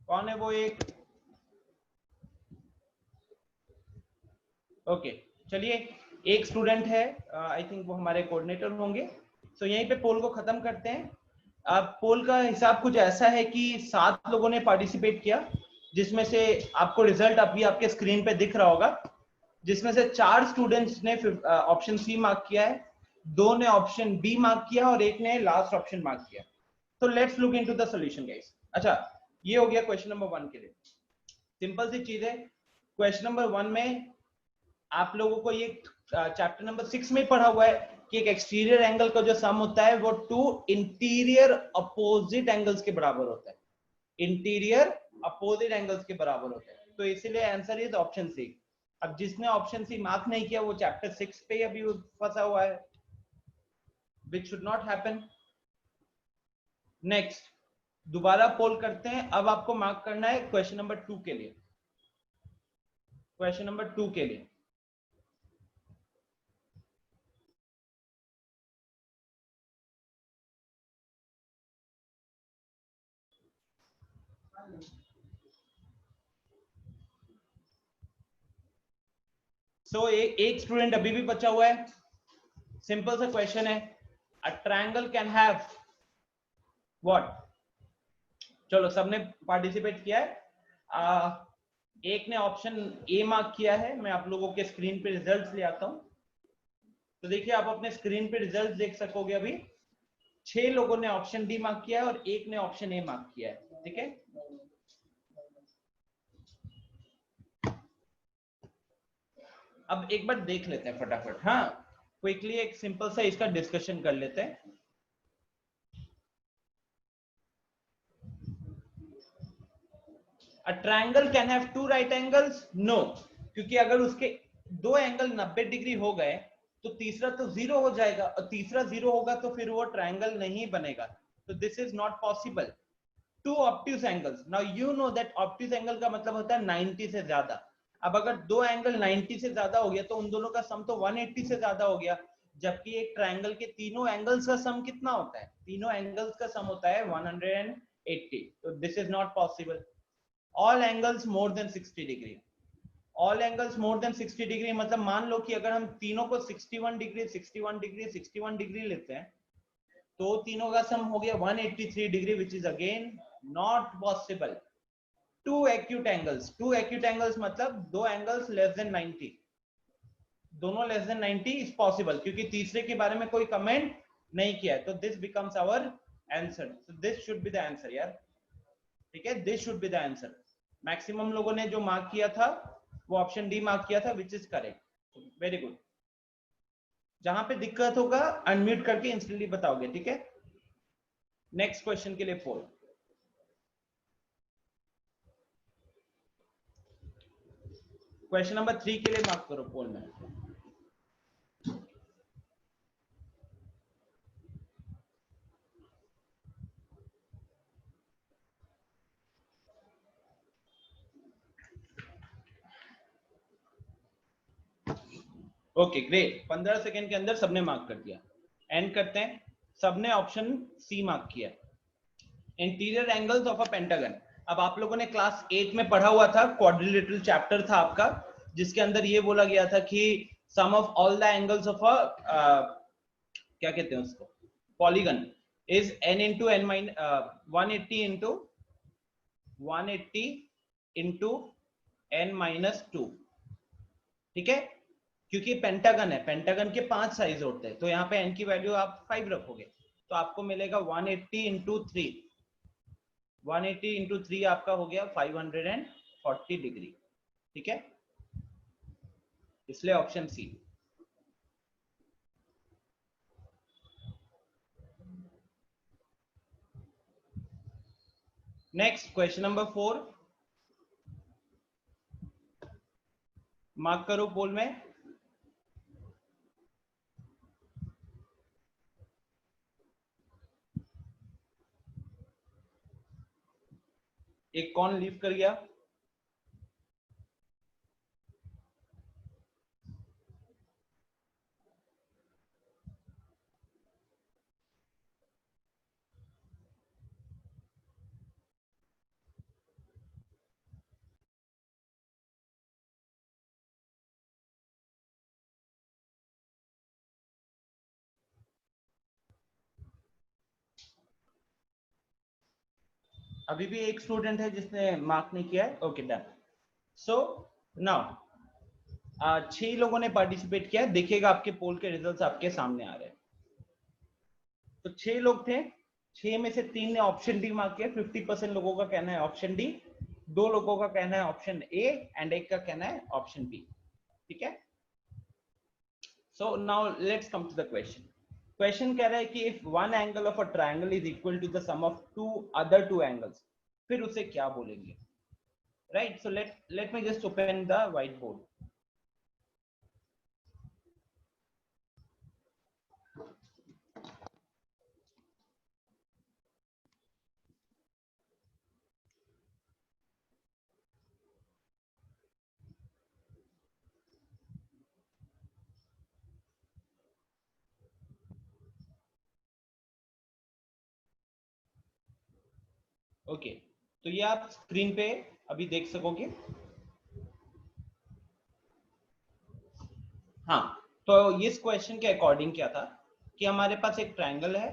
कौन है वो एक? ओके चलिए, एक स्टूडेंट है, आई थिंक वो हमारे कोऑर्डिनेटर होंगे। सो यहीं पे पोल को खत्म करते हैं। अब पोल का हिसाब कुछ ऐसा है कि 7 लोगों ने पार्टिसिपेट किया, जिसमें से आपको रिजल्ट अभी आपके स्क्रीन पे दिख रहा होगा, जिसमें से 4 स्टूडेंट्स ने ऑप्शन सी मार्क किया है, 2 ने ऑप्शन बी मार्क किया और एक ने लास्ट ऑप्शन मार्क किया। तो let's look into the solution guys. अच्छा, ये हो गया क्वेश्चन नंबर 1 के लिए। सिंपल सी चीज है। क्वेश्चन नंबर 1 में आप लोगों को ये चैप्टर नंबर 6 में पढ़ा हुआ है कि एक एक्सटीरियर एंगल का जो सम होता है वो 2 इंटीरियर अपोजिट एंगल्स के बराबर होता है। इंटीरियर अपोजिट एंगल्स के बराबर होता है, तो इसीलिए आंसर इज ऑप्शन सी। अब जिसने ऑप्शन सी मार्क नहीं किया वो चैप्टर 6 पे अभी फंसा हुआ है, which should not happen. Next, दोबारा पोल करते हैं। अब आपको मार्क करना है क्वेश्चन नंबर 2 के लिए। क्वेश्चन नंबर 2 के लिए एक स्टूडेंट अभी भी बचा हुआ है। सिंपल सा क्वेश्चन है, अ ट्रायंगल कैन हैव व्हाट? चलो सबने पार्टिसिपेट किया है। एक ने ऑप्शन ए मार्क किया है। मैं आप लोगों के स्क्रीन पे रिजल्ट्स ले आता हूं। तो देखिए, आप अपने स्क्रीन पे रिजल्ट्स देख सकोगे। अभी 6 लोगों ने ऑप्शन डी मार्क किया है और एक ने ऑप्शन ए मार्क किया है। ठीक है, अब एक बार देख लेते हैं फटाफट। हाँ, क्विकली एक सिंपल सा इसका डिस्कशन कर लेते हैं। A triangle can have 2 right angles? No, क्योंकि अगर उसके 2 एंगल 90 डिग्री हो गए तो तीसरा तो 0 हो जाएगा, और तीसरा 0 होगा तो फिर वो ट्रायंगल नहीं बनेगा। तो this is not possible. 2 obtuse angles, now you know that obtuse angle का मतलब होता है 90 से ज्यादा। अब अगर 2 एंगल 90 से ज्यादा हो गया तो उन दोनों का सम तो 180 से ज्यादा हो गया। जबकि एक ट्रायंगल के तीनों एंगल्स का सम कितना होता है? तीनों एंगल्स का सम होता है 180। तो this is not possible. All angles more than 60 degree. All angles more than 60 degree मतलब मान लो कि अगर हम तीनों को 61 डिग्री 61 डिग्री 61 डिग्री लेते हैं तो तीनों का सम हो गया 183 degree, which is again not possible. Two acute angles मतलब दो एंगल्स लेस देन 90, दोनों लेस देन 90 इज पॉसिबल, क्योंकि तीसरे के बारे में कोई कमेंट नहीं किया है। तो this becomes our answer. So this should be the answer यार। ठीक है, this should be the answer. Maximum लोगों ने जो मार्क किया था वो ऑप्शन डी मार्क किया था, which is correct. Very good. जहां पे दिक्कत होगा अनम्यूट करके इंस्टेंटली बताओगे। ठीक है, नेक्स्ट क्वेश्चन के लिए पोल। क्वेश्चन नंबर 3 के लिए मार्क करो पोल में। ओके ग्रेट, 15 सेकंड के अंदर सबने मार्क कर दिया। एंड करते हैं। सबने ऑप्शन सी मार्क किया, interior angles of a pentagon. अब आप लोगों ने क्लास 8 में पढ़ा हुआ था, क्वाड्रिलेटरल चैप्टर था आपका, जिसके अंदर ये बोला गया था कि sum of all the angles of a क्या कहते हैं उसको, polygon is n into N minus 180 into 180 into n minus 2। ठीक है, क्योंकि पेंटागन है, पेंटागन के 5 साइज होते हैं, तो यहाँ पे n की वैल्यू आप 5 रखोगे तो आपको मिलेगा 180 इंटू 3। 180 इंटू 3 आपका हो गया 540 डिग्री। ठीक है, इसलिए option C. Next question number 4 mark करो पोल में। एक कौन लीव कर गया? अभी भी एक स्टूडेंट है जिसने मार्क नहीं किया है. Okay done. सो नाउ 6 लोगों ने पार्टिसिपेट किया है. देखिएगा आपके पोल के रिजल्ट्स आपके सामने आ रहे हैं. तो 6 लोग थे, 6 में से 3 ने ऑप्शन डी मार्क किया. 50% लोगों का कहना है ऑप्शन डी, 2 लोगों का कहना है ऑप्शन ए एंड एक का कहना है ऑप्शन बी. ठीक है. So now let's come to the question. Question कह रहा है कि if one angle of a triangle is equal to the sum of two other two angles, फिर उसे क्या बोलेंगे. Right. So let me just open the whiteboard. Okay. तो ये आप स्क्रीन पे अभी देख सकोगे. हाँ. तो इस क्वेश्चन के अकॉर्डिंग क्या था कि हमारे पास एक ट्रायंगल है.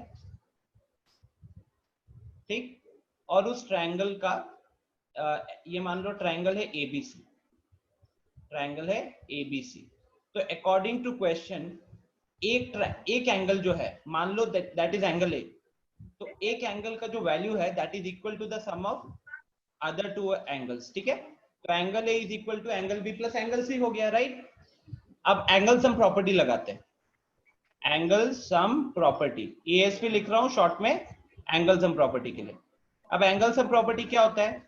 ठीक. और उस ट्रायंगल का ये मान लो ट्रायंगल है एबीसी. ट्रायंगल है एबीसी. तो अकॉर्डिंग टू क्वेश्चन एक एंगल जो है, मान लो दैट इज एंगल ए. तो एक एंगल का जो वैल्यू है that is equal to the sum of other two angles. ठीक है. तो angle A is equal to angle B plus angle C हो गया. राइट. अब एंगल सम प्रॉपर्टी लगाते हैं. एंगल सम प्रॉपर्टी, एएसपी लिख रहा हूं शॉर्ट में एंगल सम प्रॉपर्टी के लिए. अब एंगल सम प्रॉपर्टी क्या होता है.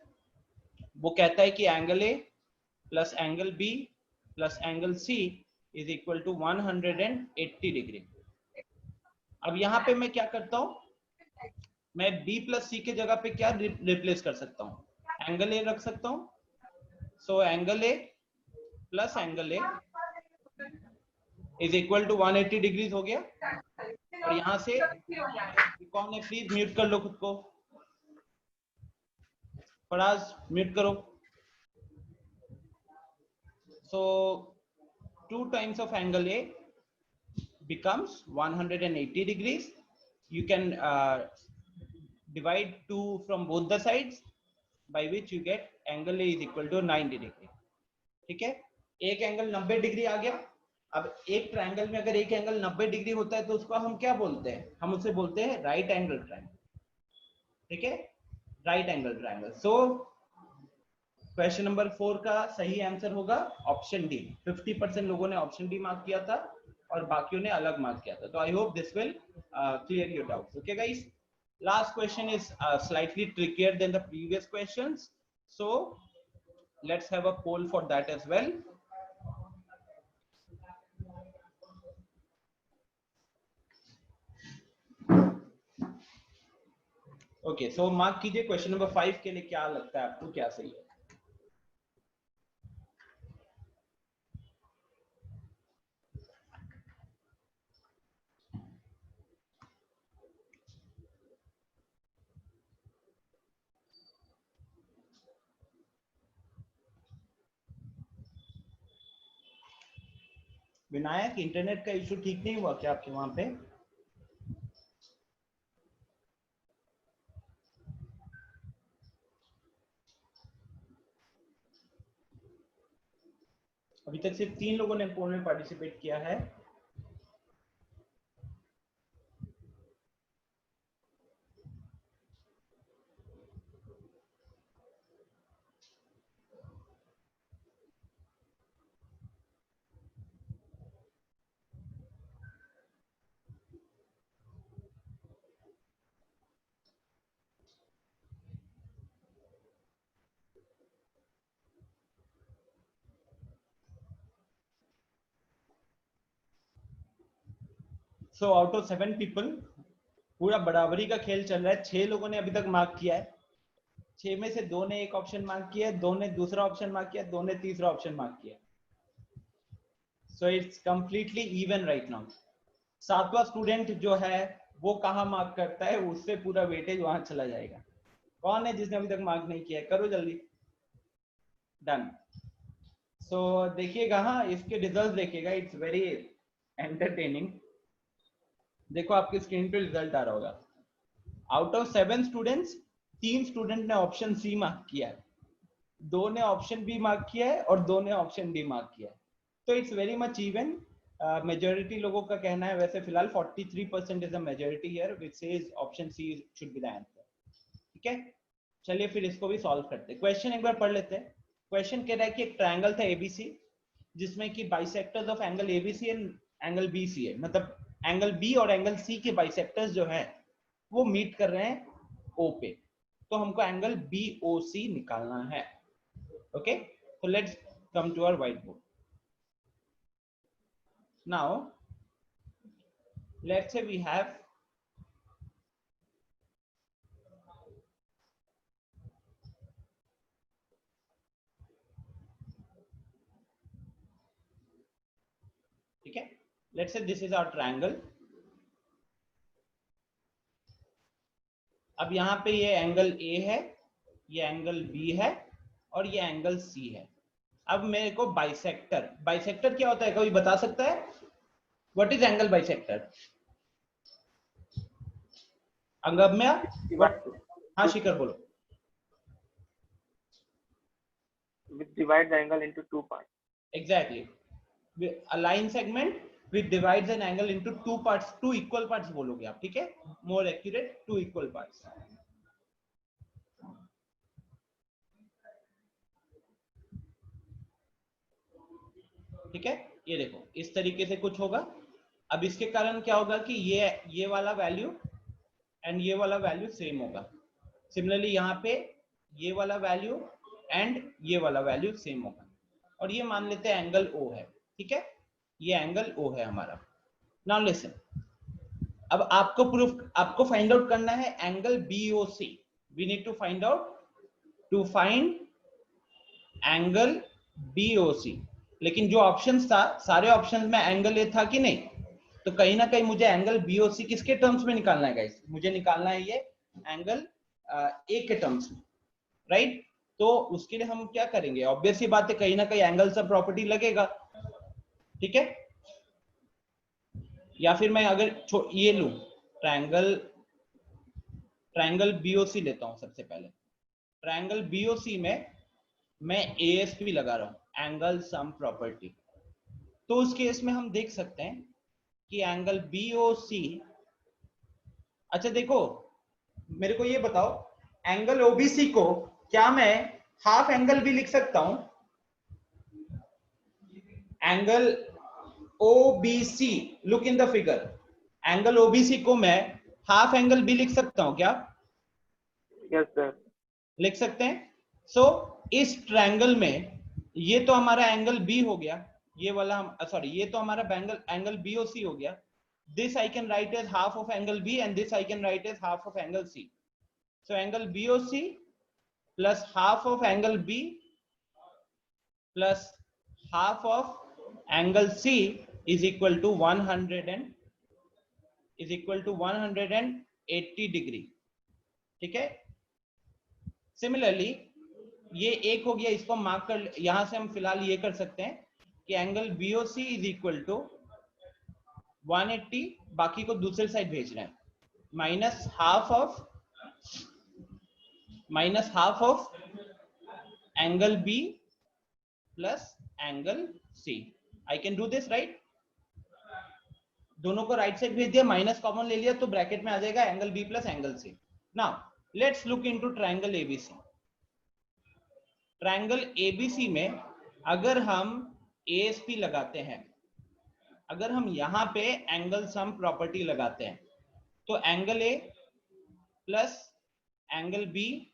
वो कहता है कि angle A plus angle B plus angle C is equal to 180 degree. अब यहां पे मैं क्या करता हूं, मैं b प्लस सी के जगह पे क्या रिप्लेस कर सकता हूं, एंगल ए रख सकता हूं. So angle A plus angle A is equal to 180 degrees हो गया. और यहां से कौन है, प्लीज म्यूट कर लो खुद को. फराज म्यूट करो. सो 2 times of angle A becomes 180 degrees. You can divide 2 from both the sides, by which you get angle A is equal to 90 degree. ठीक है. एक एंगल 90 डिग्री आ गया. अब एक ट्रायंगल में अगर एक एंगल 90 डिग्री होता है तो उसको हम क्या बोलते हैं, हम उसे बोलते हैं राइट एंगल ट्रायंगल. ठीक है. Right angle triangle. So question number 4 का सही आंसर होगा ऑप्शन डी. 50% लोगों ने ऑप्शन डी मार्क किया था और बाकियों ने अलग मार्क किया था. तो I hope this will clear your doubts. Okay guys. Last question is slightly trickier than the previous questions, so let's have a poll for that as well. Okay, so mark कीजिए question number 5 के लिए क्या लगता है आपको, क्या सही है. विनायक, इंटरनेट का इशू ठीक नहीं हुआ क्या आपके वहां पे? अभी तक सिर्फ 3 लोगों ने पोल में पार्टिसिपेट किया है. सो आउट ऑफ 7 पीपल पूरा बराबरी का खेल चल रहा है. 6 लोगों ने अभी तक मार्क किया है. 6 में से 2 ने एक ऑप्शन मार्क किया है, 2 ने दूसरा ऑप्शन मार्क किया, 2 ने तीसरा ऑप्शन मार्क किया. So it's completely even right now. 7वां स्टूडेंट जो है वो कहाँ मार्क करता है, उससे पूरा वेटेज वहां चला जाएगा. कौन है जिसने अभी तक मार्क नहीं किया है, करो जल्दी. डन. सो देखिएगा, हाँ इसके रिजल्ट देखिएगा. It's very entertaining. देखो आपकी स्क्रीन पे रिजल्ट आ रहा होगा. आउट ऑफ 7 स्टूडेंट्स 3 स्टूडेंट ने ऑप्शन सी मार्क किया है, 2 ने ऑप्शन बी मार्क किया है और 2 ने ऑप्शन डी मार्क किया है। तो it's very much even. Majority लोगों का कहना है वैसे फिलहाल 43% is a majority here which says option C should be the answer. ठीक है, चलिए फिर इसको भी सॉल्व करते हैं। क्वेश्चन एक बार पढ़ लेते हैं। क्वेश्चन कह रहा है कि एक ट्रायंगल था एबीसी जिसमें कि bisectors of angle ABC and angle BC है, मतलब एंगल बी और एंगल सी के बाइसेक्टर्स जो है वो मीट कर रहे हैं ओ पे, तो हमको एंगल बीओसी निकालना है। Okay, so let's come to our whiteboard. Now let's say we have ठीक है, let's say this is our triangle। अब यहाँ पे ये एंगल ए है, ये एंगल बी है और ये एंगल सी है। अब मेरे को बाइसेक्टर, बाइसेक्टर क्या होता है कोई बता सकता है? What is angle bisector? Angamya, हाँ शिखर बोलो। Which divide the angle into two parts. Exactly, a line segment which divides an angle into two parts, two equal parts बोलोगे आप, ठीक है, more accurate, two equal parts। ठीक है, ये देखो इस तरीके से कुछ होगा। अब इसके कारण क्या होगा कि ये वाला वैल्यू एंड ये वाला वैल्यू सेम होगा। सिमिलरली यहाँ पे ये वाला वैल्यू एंड ये वाला वैल्यू सेम होगा, और ये मान लेते हैं एंगल ओ है। ठीक है, ये एंगल ओ है हमारा। नाउ लिसन, अब आपको फाइंड आउट करना है angle BOC. We need to find angle BOC. लेकिन जो ऑप्शंस था, सारे ऑप्शंस में एंगल ए था कि नहीं? तो कहीं ना कहीं मुझे एंगल बीओसी किसके टर्म्स में निकालना है गाइस? मुझे निकालना है ये एंगल ए के टर्म्स में, राइट? तो उसके लिए हम क्या करेंगे? ऑब्वियस ही बात है, कहीं ना कहीं एंगल सब प्रॉपर्टी लगेगा। ठीक है, या फिर मैं अगर ये लूं ट्रायंगल बीओसी लेता हूं। सबसे पहले ट्रायंगल बीओसी में मैं एएसपी लगा रहा हूं, एंगल सम प्रॉपर्टी। तो उस केस में हम देख सकते हैं कि एंगल बीओसी, अच्छा देखो मेरे को ये बताओ, एंगल ओबीसी को क्या मैं हाफ एंगल भी लिख सकता हूं? Angle OBC, look in the figure, angle OBC को मैं हाफ एंगल भी लिख सकता हूं क्या? यस सर, लिख सकते हैं। सो इस ट्रायंगल में ये तो हमारा एंगल बी हो गया, ये वाला सॉरी ये तो हमारा एंगल बीओसी हो गया। This I can write as half of angle B and this I can write as half of angle C. So angle BOC plus half of angle B plus half of angle C is equal to 180 degree. ठीक है, similarly ये एक हो गया, इसको mark कर, यहां से हम फिलहाल ये कर सकते हैं कि angle BOC is equal to 180, बाकी को दूसरे साइड भेज रहे हैं, minus half of angle B plus angle C. I can do this right? दोनों को राइट साइड भेज दिया, माइनस कॉमन ले लिया, तो ब्रैकेट में आ जाएगा angle B plus angle C. Now let's look into triangle ABC. Triangle ABC में अगर हम एएसपी लगाते हैं, अगर हम यहां पे एंगल सम प्रॉपर्टी लगाते हैं, तो angle A plus angle B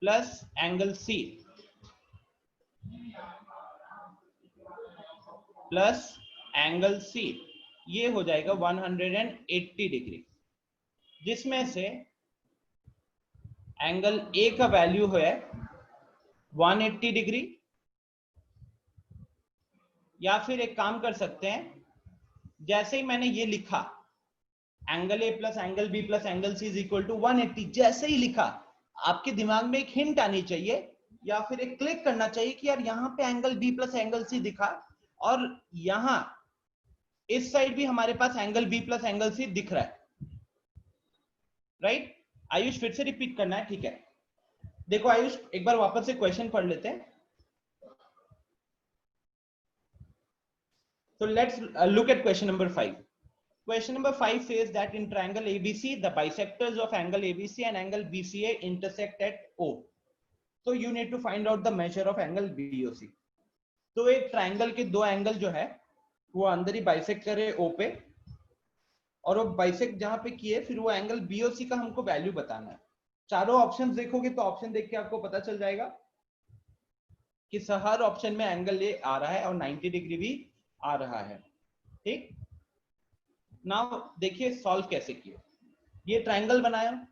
plus angle C plus angle C, ये हो जाएगा 180 डिग्री, जिसमें से एंगल ए का वैल्यू है 180 डिग्री। या फिर एक काम कर सकते हैं, जैसे ही मैंने ये लिखा angle A plus angle B plus angle C is equal to 180, जैसे ही लिखा आपके दिमाग में एक हिंट आनी चाहिए या फिर एक क्लिक करना चाहिए कि यार यहाँ पे angle B plus angle C दिखा और यहां इस साइड भी हमारे पास angle B plus angle C दिख रहा है, राइट? आयुष फिर से रिपीट करना है, ठीक है। देखो आयुष एक बार वापस से क्वेश्चन पढ़ लेते हैं। So let's look at question number 5. Question number 5 says that in triangle ABC, the bisectors of angle ABC and angle BCA intersect at O. So you need to find out the measure of angle BOC. तो एक triangle के दो angle जो है वो अंदर ही bisect करे O पे, और वो बाइसेक्ट जहां पे किए फिर वो एंगल BOC का हमको वैल्यू बताना है। चारों ऑप्शंस देखोगे तो ऑप्शन देख के आपको पता चल जाएगा कि हर ऑप्शन में एंगल ए आ रहा है और 90 डिग्री भी आ रहा है, ठीक। नाउ देखिए सॉल्व कैसे किए। ये ट्रायंगल बनाया,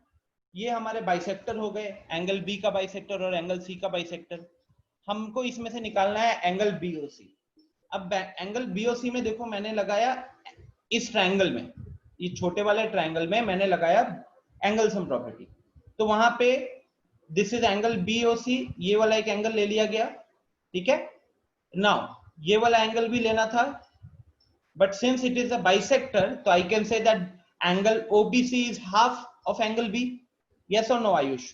ये हमारे बाइसेक्टर हो गए, एंगल बी का बाइसेक्टर और एंगल सी का बाइसेक्टर। हमको इसमें से निकालना है एंगल बीओसी। अब एंगल बीओसी में देखो मैंने लगाया इस ट्रायंगल में, ये छोटे वाले ट्रायंगल में मैंने लगाया एंगल सम प्रॉपर्टी। तो वहां पे दिस इज एंगल बीओसी, ये वाला एक एंगल ले लिया गया, ठीक है। नाउ ये वाला एंगल भी लेना था, but since it is a bisector, so I can say that angle OBC is half of angle B. Yes or no, Ayush?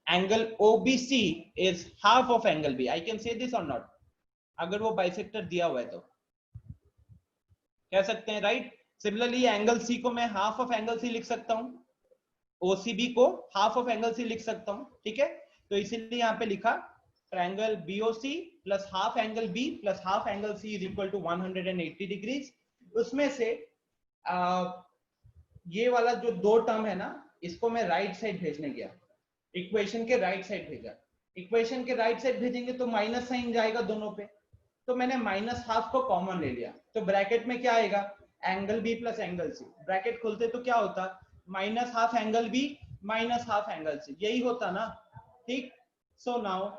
Angle OBC is half of angle B. I can say this or not? अगर वो bisector दिया हुआ है तो कह सकते हैं, right. Similarly angle C को मैं हाफ ऑफ एंगल C लिख सकता हूं, OCB को हाफ ऑफ एंगल C लिख सकता हूं, ठीक है। तो इसीलिए यहाँ पे लिखा triangle BOC plus half angle B plus half angle C is equal to 180 degrees. उसमें से ये वाला जो दो टर्म है ना, इसको मैं राइट साइड भेजने गया, इक्वेशन के राइट साइड भेजा। इक्वेशन के राइट साइड भेजेंगे तो माइनस साइन जाएगा दोनों पे, तो मैंने माइनस हाफ को कॉमन ले लिया। तो ब्रैकेट में क्या आएगा, angle B plus angle C। Bracket खोलते तो क्या होता, minus half angle B minus half angle C, यही होता ना, ठीक। सो नाउ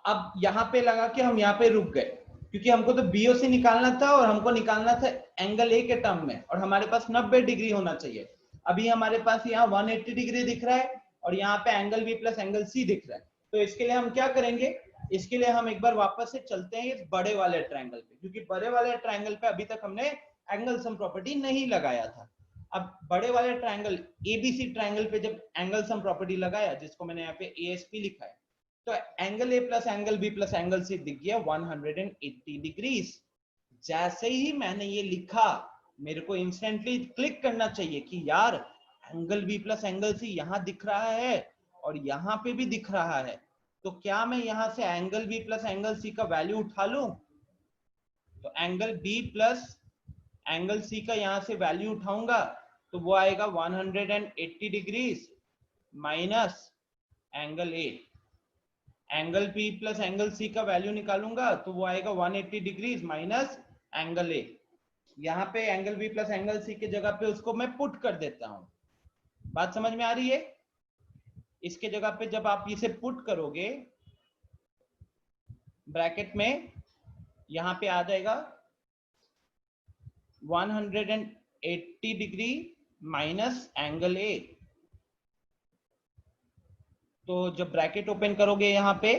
अब यहाँ पे लगा कि हम यहाँ पे रुक गए, क्योंकि हमको तो BOC निकालना था और हमको निकालना था एंगल A के टर्म में, और हमारे पास 90 डिग्री होना चाहिए। अभी हमारे पास यहाँ 180 डिग्री दिख रहा है और यहाँ पे angle B plus angle C दिख रहा है। तो इसके लिए हम क्या करेंगे, इसके लिए हम एक बार वापस से चलते हैं इस बड़े वाले ट्रायंगल पे, क्योंकि बड़े वाले ट्रायंगल पे अभी तक हमने एंगल सम प्रॉपर्टी नहीं लगाया था। अब बड़े वाले ट्रायंगल ABC ट्रायंगल पे जब एंगल सम प्रॉपर्टी लगाया, जिसको मैंने यहाँ पे ASP लिखा है, तो angle A plus angle B plus angle C दिख गया 180 डिग्रीज। जैसे ही मैंने ये लिखा, मेरे को इंस्टेंटली क्लिक करना चाहिए कि यार angle B plus angle C यहाँ दिख रहा है और यहाँ पे भी दिख रहा है, तो क्या मैं यहाँ से angle B plus angle C का वैल्यू उठा लूं। तो angle B plus angle C का यहाँ से वैल्यू उठाऊंगा तो वो आएगा 180 degrees minus angle A। Angle P plus angle C का वैल्यू निकालूंगा तो वो आएगा 180 डिग्रीज माइनस एंगल A। यहाँ पे angle B plus angle C की जगह पे उसको मैं पुट कर देता हूं। बात समझ में आ रही है। इसके जगह पे जब आप इसे पुट करोगे ब्रैकेट में, यहाँ पे आ जाएगा 180 डिग्री माइनस एंगल A। तो जब ब्रैकेट ओपन करोगे यहाँ पे,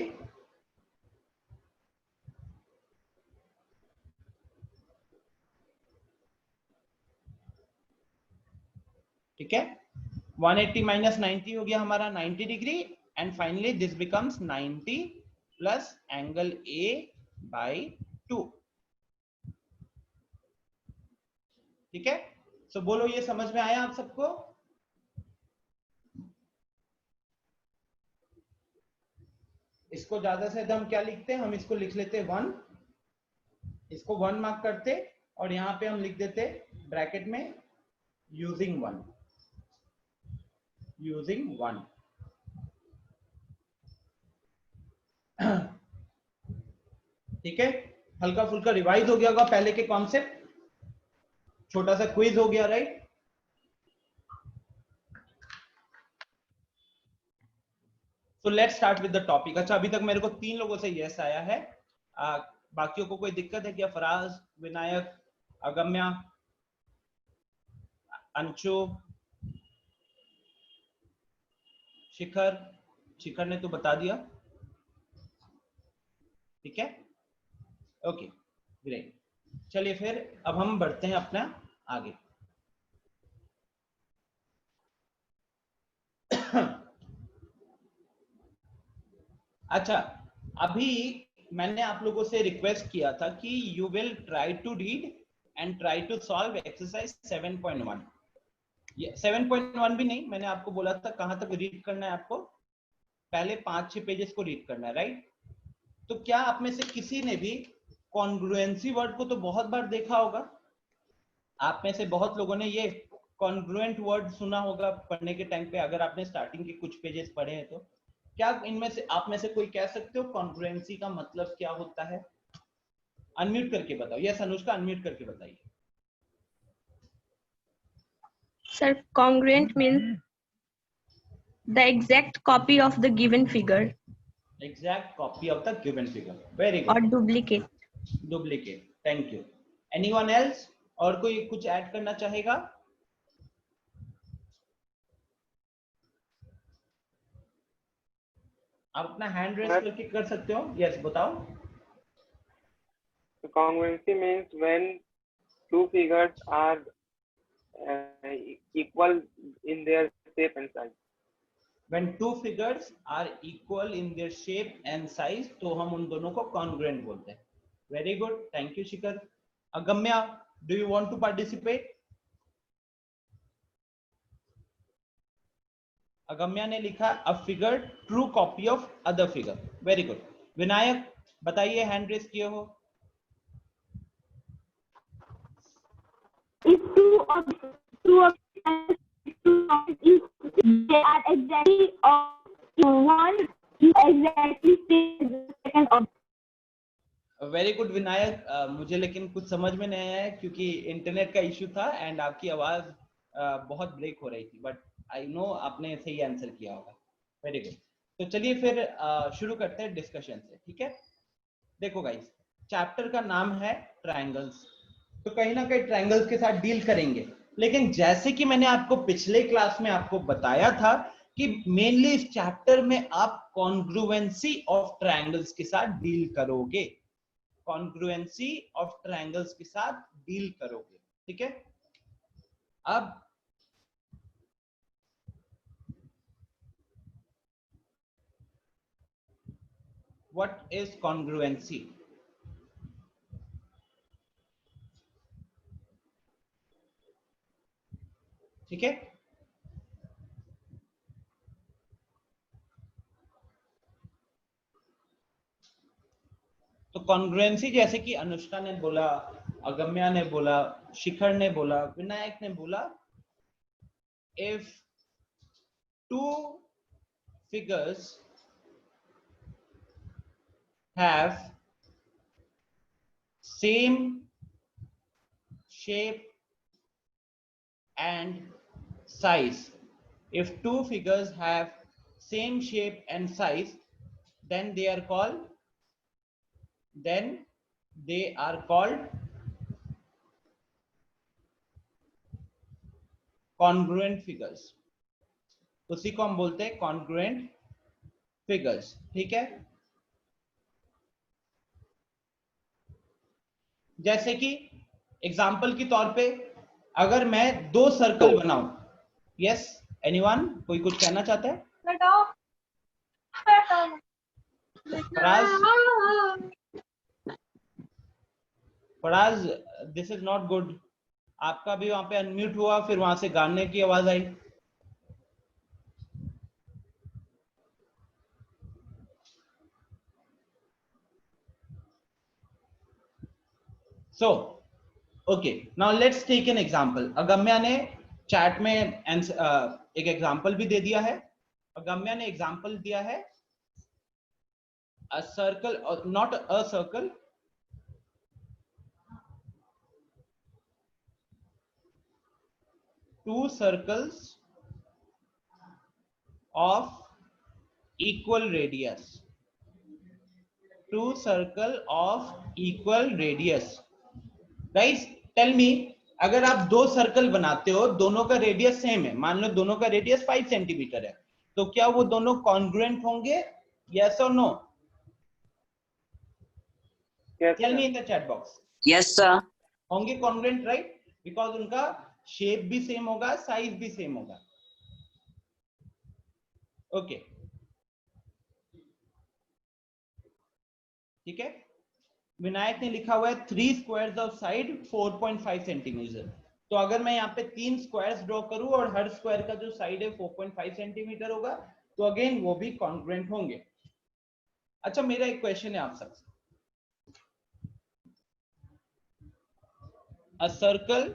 ठीक है, 180 माइनस 90 हो गया हमारा 90 degree, and finally this becomes 90 plus angle A by 2, ठीक है। सो बोलो ये समझ में आया आप सबको। इसको ज्यादा से हम क्या लिखते हैं, हम इसको लिख लेते 1, इसको 1 मार्क करते और यहाँ पे हम लिख देते ब्रैकेट में यूजिंग 1, यूजिंग 1। ठीक है, हल्का फुल्का रिवाइज हो गया होगा पहले के कॉन्सेप्ट, छोटा सा क्विज हो गया, right. So let's start with the topic। अच्छा अभी तक मेरे को 3 लोगों से यस आया है, बाकियों को कोई दिक्कत है क्या? फराज, विनायक, अगम्या, अंशु, शिखर। शिखर ने तो बता दिया, ठीक है, ओके ग्रेट। चलिए फिर अब हम बढ़ते हैं अपना आगे। अच्छा, अभी मैंने आप लोगों से रिक्वेस्ट किया था कि you will try to read and try to solve exercise 7.1। ये 7.1 भी नहीं, मैंने आपको बोला था कहां तक रीड करना है आपको, पहले 5-6 पेजेस को रीड करना है, राइट? तो क्या आप में से किसी ने भी कॉन्ग्रुएंसी वर्ड को तो बहुत बार देखा होगा, आप में से बहुत लोगों ने ये कॉन्ग्रुएंट वर्ड सुना होगा पढ़ने के टाइम पे, अगर आपने स्टार्टिंग के कुछ पेजेस पढ़े हैं तो। क्या इनमें से आप में से कोई कह सकते हो कॉन्ग्रुएंसी का मतलब क्या होता है? अनम्यूट करके बताओ। यस अनुष्का, अनम्यूट करके बताइए। Sir, congruent means the exact copy of the given figure exact copy of the given figure, very or good. duplicate. Duplicate, thank you. Anyone else? और कोई कुछ ऐड करना चाहेगा? आप अपना हैंड रेस करके कर सकते हो। यस बताओ। Congruency means when two figures are equal in their shape and size. When two figures are equal in their shape and size, तो हम उन दोनों को congruent बोलते हैं। Very good, thank you Shikhar. अगम्या, do you want to participate? अगम्या ने लिखा a figure true copy of other figure, very good। Vinayak बताइए, हैंड रेस किए हो। If two of they are exactly one exactly same second of. Very good Vinayak. मुझे लेकिन कुछ समझ में नहीं आया क्योंकि इंटरनेट का इश्यू था एंड आपकी आवाज बहुत ब्रेक हो रही थी, बट आई नो आपने सही आंसर किया होगा। Very good. तो चलिए फिर शुरू करते हैं डिस्कशन से, ठीक है? देखो गाइस, चैप्टर का नाम है ट्रायंगल्स, तो कहीं ना कहीं ट्रायंगल्स के साथ डील करेंगे। लेकिन जैसे कि मैंने आपको पिछले क्लास में आपको बताया था कि मेनली इस चैप्टर में आप कॉन्ग्रुएंसी ऑफ ट्रायंगल्स के साथ डील करोगे, कॉन्ग्रुएंसी ऑफ ट्रायंगल्स के साथ डील करोगे, ठीक है? अब व्हाट इज कॉन्ग्रुएंसी? ठीक है, तो कॉन्ग्रुएंसी जैसे कि अनुष्का ने बोला, अगम्या ने बोला, शिखर ने बोला, विनायक ने बोला, if two figures have same shape and size, if two figures have same shape and size, then they are called congruent figures। उसी को हम बोलते हैं congruent figures, ठीक है? जैसे कि एग्जाम्पल के तौर पे अगर मैं दो सर्कल बनाऊं, यस एनीवन, कोई कुछ कहना चाहता है? Faraz, this is not good. आपका भी वहां पे अनम्यूट हुआ, फिर वहां से गाने की आवाज आई। So okay, now let's take an example. Agamya ने चैट में एक एग्जांपल भी दे दिया है। अगम्या ने एग्जांपल दिया है a circle, or not a circle, two circles of equal radius, two circle of equal radius। Guys tell me, अगर आप दो सर्कल बनाते हो, दोनों का रेडियस सेम है, मान लो दोनों का रेडियस 5 सेंटीमीटर है, तो क्या वो दोनों कॉन्ग्रुएंट होंगे? यस और no? Tell me in the chat box. Yes sir. होंगे कॉन्ग्रुएंट, राइट? बिकॉज उनका शेप भी सेम होगा, साइज भी सेम होगा। ओके, ठीक है, विनायक ने लिखा हुआ है 3 स्क्वायर्स ऑफ साइड 4.5 सेंटीमीटर। तो अगर मैं यहाँ पे 3 स्क्वायर्स ड्रॉ करूं और हर स्क्वायर का जो साइड है 4.5 सेंटीमीटर होगा, तो अगेन वो भी कॉन्ग्रुएंट होंगे। अच्छा, मेरा एक क्वेश्चन है आप सबसे, a circle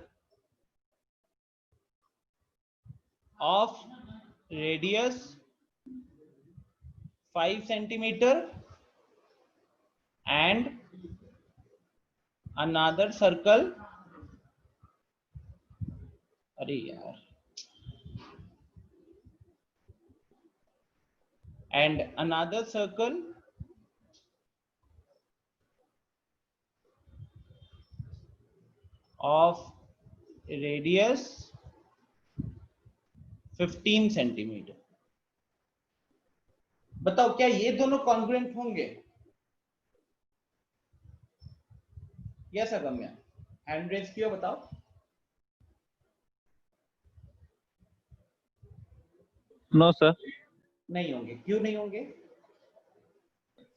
of radius 5 centimeter and another circle, अरे यार, and another circle of radius 15 centimetre. बताओ क्या ये दोनों कॉन्ग्रुएंट होंगे? यस अगम्या, हैंड रेज किया, बताओ। No sir. नहीं होंगे, क्यों नहीं होंगे?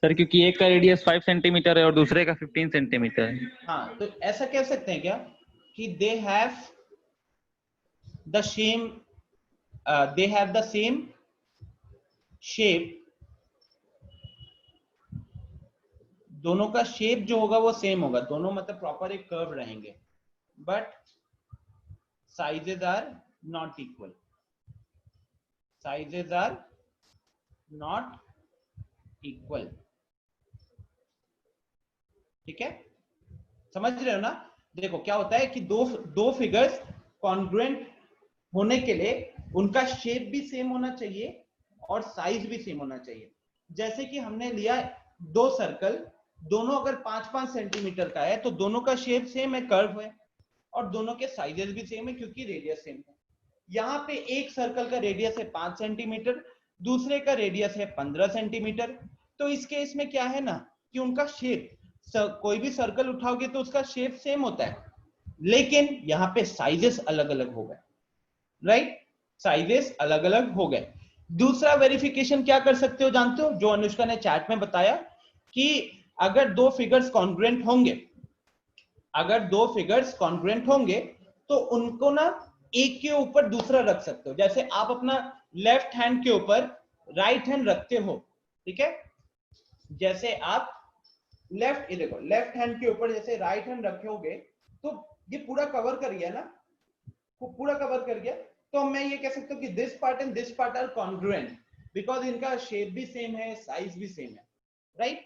सर क्योंकि एक का रेडियस 5 सेंटीमीटर है और दूसरे का 15 सेंटीमीटर है। हाँ, तो ऐसा कह सकते हैं क्या कि they have the same shape, दोनों का शेप जो होगा वो सेम होगा, दोनों मतलब प्रॉपर एक कर्व रहेंगे, but sizes are not equal, sizes are not equal. ठीक है, समझ रहे हो ना? देखो क्या होता है कि दो फिगर्स कॉन्ग्रुएंट होने के लिए उनका शेप भी सेम होना चाहिए और साइज भी सेम होना चाहिए। जैसे कि हमने लिया दो सर्कल, दोनों अगर 5-5 सेंटीमीटर का है तो दोनों का शेप सेम है, कर्व है, और दोनों के साइजेस भी सेम है क्योंकि रेडियस सेम है। यहाँ पे एक सर्कल का रेडियस है 5 सेंटीमीटर, दूसरे का रेडियस है 15 सेंटीमीटर। तो इस केस में क्या है ना कि उनका शेप, कोई भी सर्कल उठाओगे तो उसका शेप सेम होता है, लेकिन यहाँ पे साइजेस अलग अलग हो गए, राइट? साइजेस अलग अलग हो गए। दूसरा वेरिफिकेशन क्या कर सकते हो जानते हो, जो अनुष्का ने चैट में बताया कि अगर दो फिगर्स कॉन्ग्रुएंट होंगे, अगर दो फिगर्स कॉन्ग्रुएंट होंगे तो उनको ना एक के ऊपर दूसरा रख सकते हो। जैसे आप अपना लेफ्ट हैंड के ऊपर राइट हैंड रखते हो, ठीक है, जैसे आप देखो लेफ्ट हैंड के ऊपर जैसे राइट हैंड रखोगे तो ये पूरा कवर कर गया ना, पूरा कवर कर गया, तो मैं ये कह सकता हूँ कि this part and this part are congruent because इनका शेप भी सेम है, साइज भी सेम है, राइट?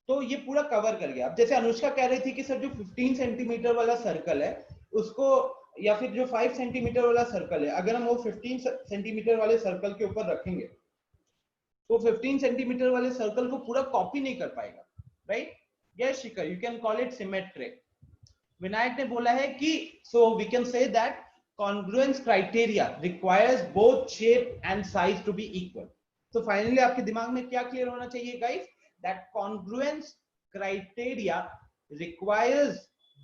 तो ये पूरा कवर कर गया। अब जैसे अनुष्का कह रही थी कि सर जो 15 सेंटीमीटर वाला सर्कल है उसको, या फिर जो 5 सेंटीमीटर वाला सर्कल है, अगर हम वो 15 सेंटीमीटर वाले सर्कल के ऊपर रखेंगे तो 15 सेंटीमीटर वाले सर्कल को पूरा कॉपी नहीं कर पाएगा, right? Yes Shikhar, you can call it symmetric. Vinayak ने बोला है कि so we can say that congruence criteria requires both shape and size to be equal. So finally आपके दिमाग में क्या क्लियर होना चाहिए guys, that congruence criteria requires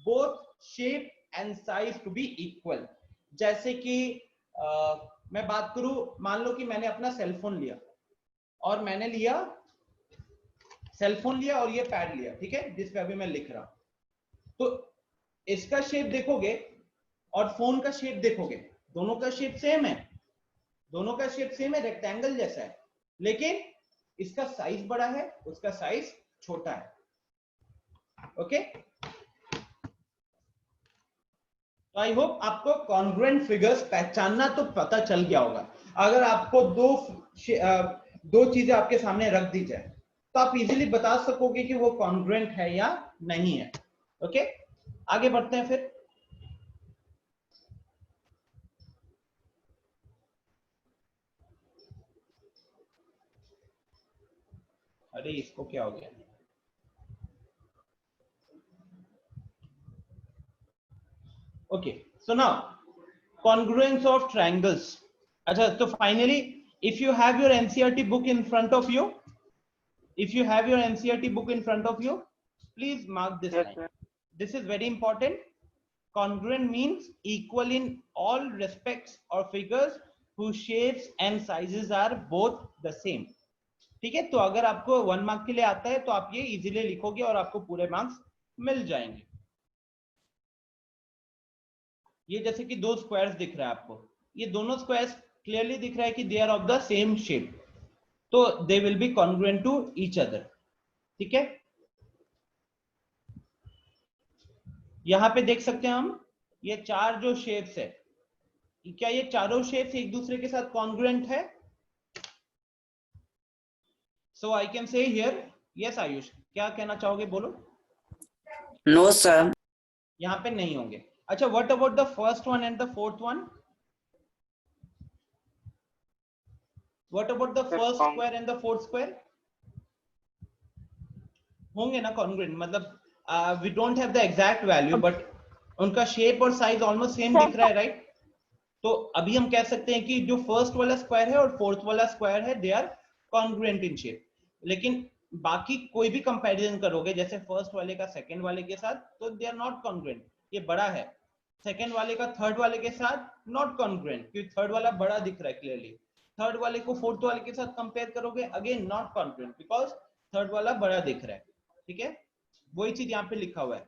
both shape and size to be equal. जैसे कि मैं बात करूं, मान लो कि मैंने अपना सेलफोन लिया और मैंने लिया सेलफोन लिया और ये पैड लिया, ठीक है, जिस पे अभी मैं लिख रहा हूं, तो इसका शेप देखोगे और फोन का शेप देखोगे, दोनों का शेप सेम है, दोनों का शेप सेम है, रेक्टेंगल जैसा है, लेकिन इसका साइज बड़ा है, उसका साइज छोटा है। ओके, तो आई होप आपको कॉन्ग्रुएंट फिगर्स पहचानना तो पता चल गया होगा। अगर आपको दो चीजें आपके सामने रख दी जाए तो आप इजीली बता सकोगे कि वो कॉन्ग्रुएंट है या नहीं है। ओके, आगे बढ़ते हैं फिर। अरे इसको क्या हो गया? Okay, so now congruence of triangles. अच्छा, तो finally if you have your NCERT book in front of you, if you have your NCERT book in front of you, please mark this Yes, line. sir. This is very important. Congruent means equal in all respects or figures whose shapes and sizes are both the same. ठीक है, तो अगर आपको 1 mark के लिए आता है तो आप ये इजीली लिखोगे और आपको पूरे मार्क्स मिल जाएंगे। ये जैसे कि दो स्क्वायर्स दिख रहा है आपको, ये दोनों स्क्वायर्स क्लियरली दिख रहा है कि they are of the same shape, तो they will be congruent to each other. ठीक है, यहां पे देख सकते हैं हम ये चार जो शेप्स है, क्या ये चारों शेप्स एक दूसरे के साथ कॉन्ग्रुएंट है? So I can see here yes. Ayush क्या कहना चाहोगे, बोलो। No sir. यहाँ पे नहीं होंगे। अच्छा, what about the first one and the fourth one? What about the first square and the fourth square? होंगे ना कॉन्ग्रुएंट, मतलब we don't have the exact value but उनका शेप और साइज ऑलमोस्ट सेम दिख रहा है, राइट? तो अभी हम कह सकते हैं कि जो फर्स्ट वाला स्क्वायर है और फोर्थ वाला स्क्वायर है they are congruent in shape. लेकिन बाकी कोई भी कंपैरिजन करोगे जैसे फर्स्ट वाले का सेकंड वाले के साथ, तो दे आर नॉट कॉन्ग्रुएंट। ये बड़ा है, सेकंड वाले का थर्ड वाले के साथ नॉट कॉन्ग्रुएंट, क्योंकि थर्ड वाला बड़ा दिख रहा है क्लियरली। थर्ड वाले को फोर्थ वाले के साथ कंपेयर करोगे, again not congruent because third वाला बड़ा दिख रहा है। ठीक है, वही चीज यहाँ पे लिखा हुआ है,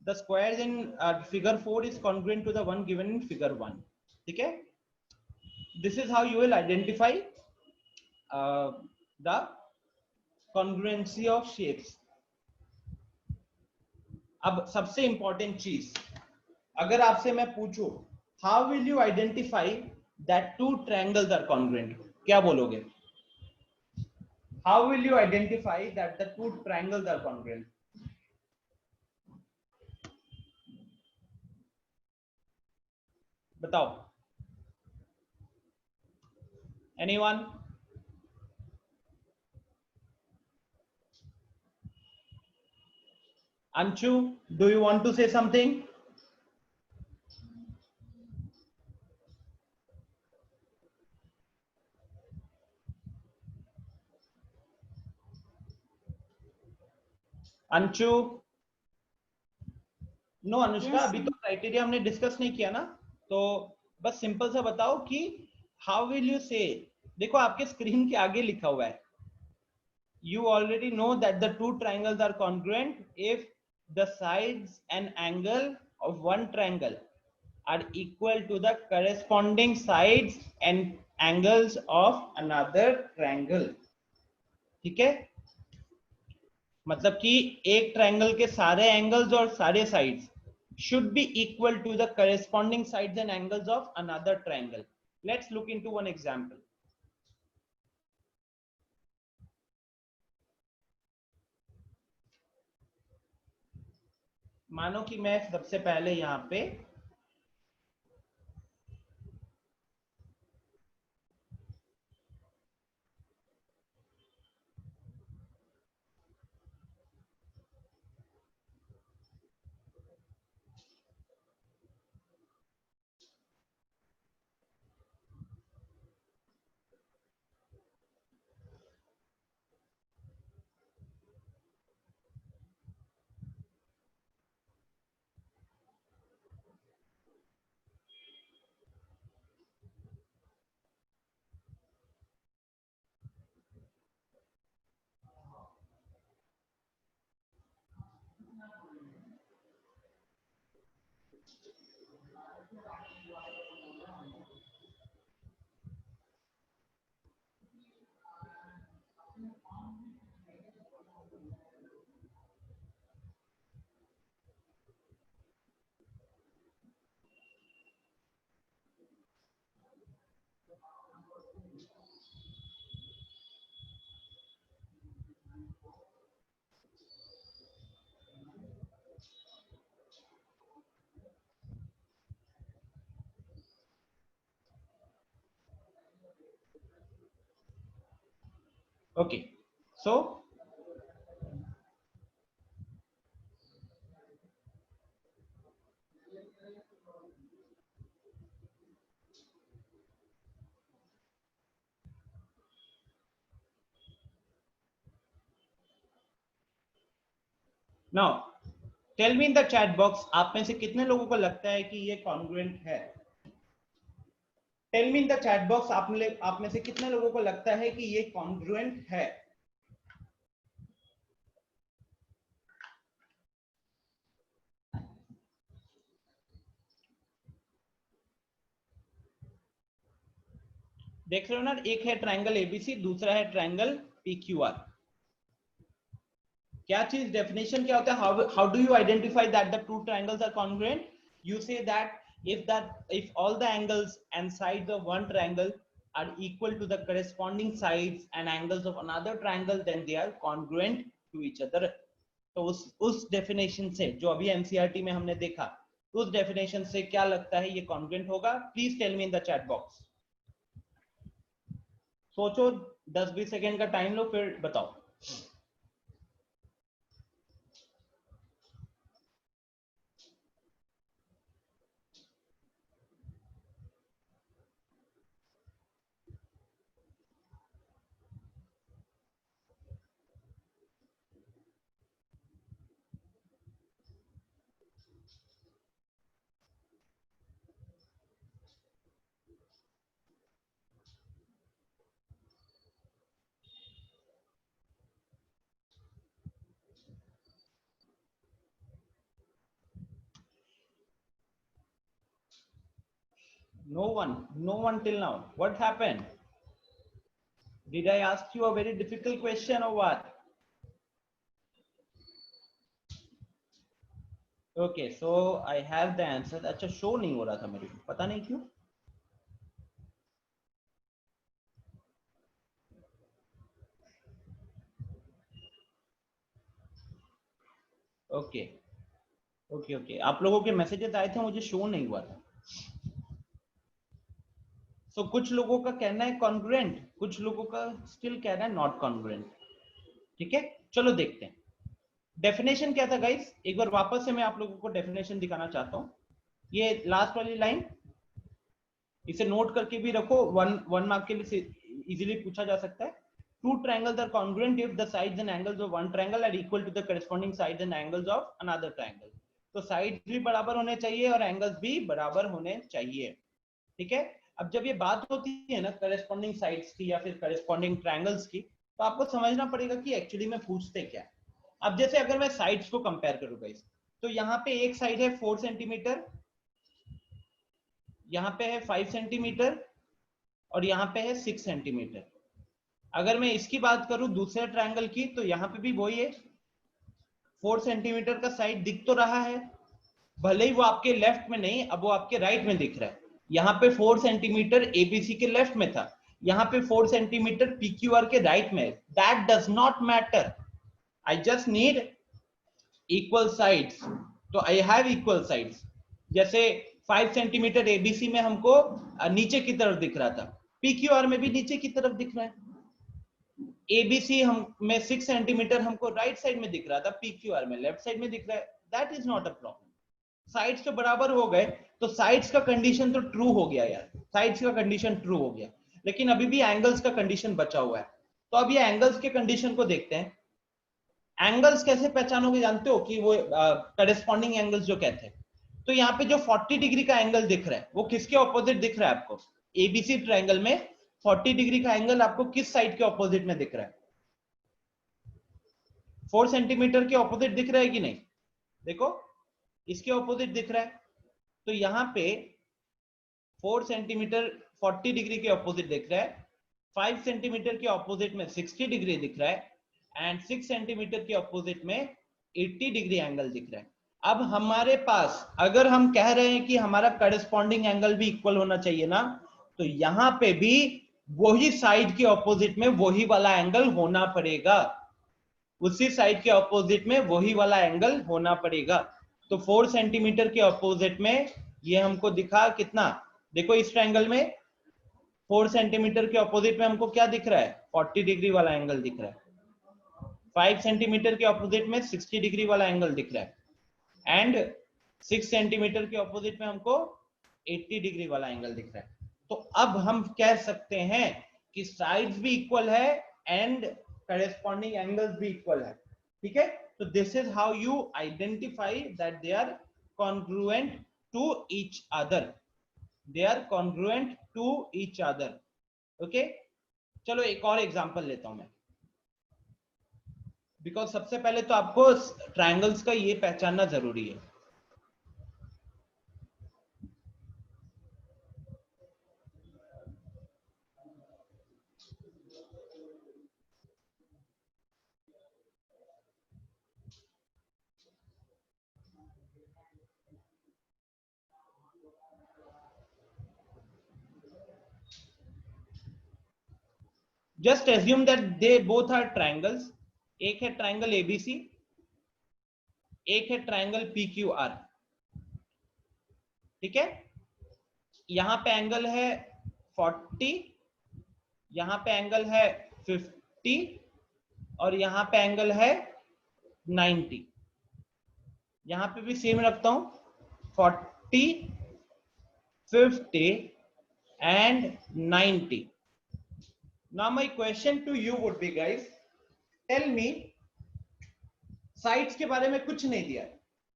the squares in figure 4 is congruent to the one given in figure 1। ठीक है, this is how you will identify the congruency of shapes। अब सबसे इंपॉर्टेंट चीज, अगर आपसे मैं पूछूं how will you identify that two triangles are congruent, क्या बोलोगे? how will you identify that the two triangles are congruent? बताओ, anyone? Anshu, do you want to say something? Anshu? No Anushka, Yes, अभी तो क्राइटेरिया हमने डिस्कस नहीं किया ना, तो बस सिंपल सा बताओ कि हाउ विल यू से। देखो आपके स्क्रीन के आगे लिखा हुआ है, you already know that the two triangles are congruent if the sides and angle of one triangle are equal to the corresponding sides and angles of another triangle। ठीक है, मतलब कि एक ट्रायंगल के सारे एंगल्स और सारे sides should be equal to the corresponding sides and angles of another triangle। Let's look into one example। मानो कि मैं सबसे पहले यहाँ पे okay, so now tell me in the chat box, आप में से कितने लोगों को लगता है कि ये कॉन्ग्रुएंट है? Tell me in the chat box, आप में से कितने लोगों को लगता है कि ये कॉन्ग्रुएंट है? देख रहे हो ना, एक है ट्रायंगल एबीसी, दूसरा है ट्रायंगल पीक्यूआर। क्या चीज डेफिनेशन क्या होता है? How do you identify that the two triangles are congruent? You say that if all the angles and sides of one triangle are equal to the corresponding sides and angles of another triangle, then they are congruent to each other. तो उस definition से जो अभी NCERT में हमने देखा, उस definition से क्या लगता है ये कॉन्ग्रुएंट होगा? Please tell me in the chat box. सोचो, 10-20 सेकेंड का टाइम लो, फिर बताओ। No one till now. What happened? Did I ask you a very difficult question or what? Okay, so I have the answer. अच्छा, show नहीं हो रहा था मेरे को, पता नहीं क्यों। ओके ओके ओके, आप लोगों के मैसेजेस आए थे, मुझे शो नहीं हुआ था। So, कुछ लोगों का कहना है कॉन्ग्रुएंट, कुछ लोगों का स्टिल कहना है नॉट कॉन्ग्रुएंट। ठीक है, चलो देखते हैं डेफिनेशन क्या था गाइस। एक बार वापस से मैं आप लोगों को डेफिनेशन दिखाना चाहता हूं। ये लास्ट वाली लाइन, इसे नोट करके भी रखो, वन मार्क के लिए इजीली पूछा जा सकता है। Two triangles are congruent if the sides and angles of one triangle are equal to the corresponding sides and angles of another triangle. तो साइड्स भी बराबर होने चाहिए और एंगल्स भी बराबर होने चाहिए। ठीक है, अब जब ये बात होती है ना करेस्पॉन्डिंग साइड्स की या फिर करेस्पॉन्डिंग ट्रायंगल्स की, तो आपको समझना पड़ेगा कि एक्चुअली में पूछते क्या है। अब जैसे अगर मैं साइड्स को कंपेयर करूं गाइस, तो यहाँ पे एक साइड है 4 सेंटीमीटर, यहाँ पे है 5 सेंटीमीटर और यहाँ पे है 6 सेंटीमीटर। अगर मैं इसकी बात करूं दूसरे ट्रायंगल की, तो यहाँ पे भी वही है, 4 सेंटीमीटर का साइड दिख तो रहा है, भले ही वो आपके लेफ्ट में नहीं, अब वो आपके राइट में दिख रहा है। यहाँ पे 4 सेंटीमीटर एबीसी के लेफ्ट में था, यहाँ पे 4 सेंटीमीटर पीक्यूआर के राइट में। That does not matter, I just need equal sides. तो आई हैव इक्वल साइड्स। जैसे 5 सेंटीमीटर एबीसी में हमको नीचे की तरफ दिख रहा था, पीक्यूआर में भी नीचे की तरफ दिख रहा है। एबीसी हम में 6 सेंटीमीटर हमको राइट साइड में दिख रहा था, पीक्यूआर में लेफ्ट साइड में दिख रहा है। That is not a problem. Sides तो बराबर हो गए, तो साइड्स का कंडीशन तो ट्रू हो गया यार, साइड्स का कंडीशन ट्रू हो गया, लेकिन अभी भी एंगल्स का कंडीशन बचा हुआ है। तो अब ये एंगल्स के कंडीशन को देखते हैं। एंगल्स कैसे पहचानोगे जानते हो? कि वो करेस्पॉन्डिंग एंगल्स जो कहते हैं, तो यहाँ पे जो 40 डिग्री का एंगल दिख रहा है वो किसके ऑपोजिट दिख रहा है आपको? एबीसी ट्रायंगल में 40 डिग्री का एंगल आपको किस साइड के ऑपोजिट में दिख रहा है? 4 सेंटीमीटर के ऑपोजिट दिख रहा है कि नहीं? देखो, इसके ऑपोजिट दिख रहा है। तो यहाँ पे 4 सेंटीमीटर 40 डिग्री के ऑपोजिट दिख रहा है, 5 सेंटीमीटर के ऑपोजिट में 60 डिग्री दिख रहा है, एंड 6 सेंटीमीटर के ऑपोजिट में 80 डिग्री एंगल दिख रहा है। अब हमारे पास, अगर हम कह रहे हैं कि हमारा करस्पॉन्डिंग एंगल भी इक्वल होना चाहिए ना, तो यहाँ पे भी वही साइड के ऑपोजिट में वही वाला एंगल होना पड़ेगा, उसी साइड के ऑपोजिट में वही वाला एंगल होना पड़ेगा। तो 4 सेंटीमीटर के ऑपोजिट में ये हमको दिखा कितना, देखो इस ट्रायंगल में 4 सेंटीमीटर के ऑपोजिट में हमको क्या दिख रहा है? 40 डिग्री वाला एंगल दिख रहा है। 5 सेंटीमीटर के ऑपोजिट में 60 डिग्री वाला एंगल दिख रहा है, एंड 6 सेंटीमीटर के ऑपोजिट में हमको 80 डिग्री वाला एंगल दिख रहा है। तो अब हम कह सकते हैं कि साइड्स भी इक्वल है एंड corresponding angles भी इक्वल है। ठीक है, तो this is how you identify that they are congruent to each other, they are congruent to each other। okay, चलो एक और एग्जांपल लेता हूं मैं, बिकॉज सबसे पहले तो आपको ट्रायंगल्स का ये पहचानना जरूरी है। Just assume that they both are triangles, एक है ट्रायंगल एबीसी, एक है ट्रायंगल पीक्यूआर, ठीक है। यहां पे एंगल है 40, यहां पे एंगल है 50 और यहां पे एंगल है 90। यहां पे भी सेम रखता हूं 40, 50 and 90. Now my question to you would be, guys, tell me, sides के बारे में कुछ नहीं दिया,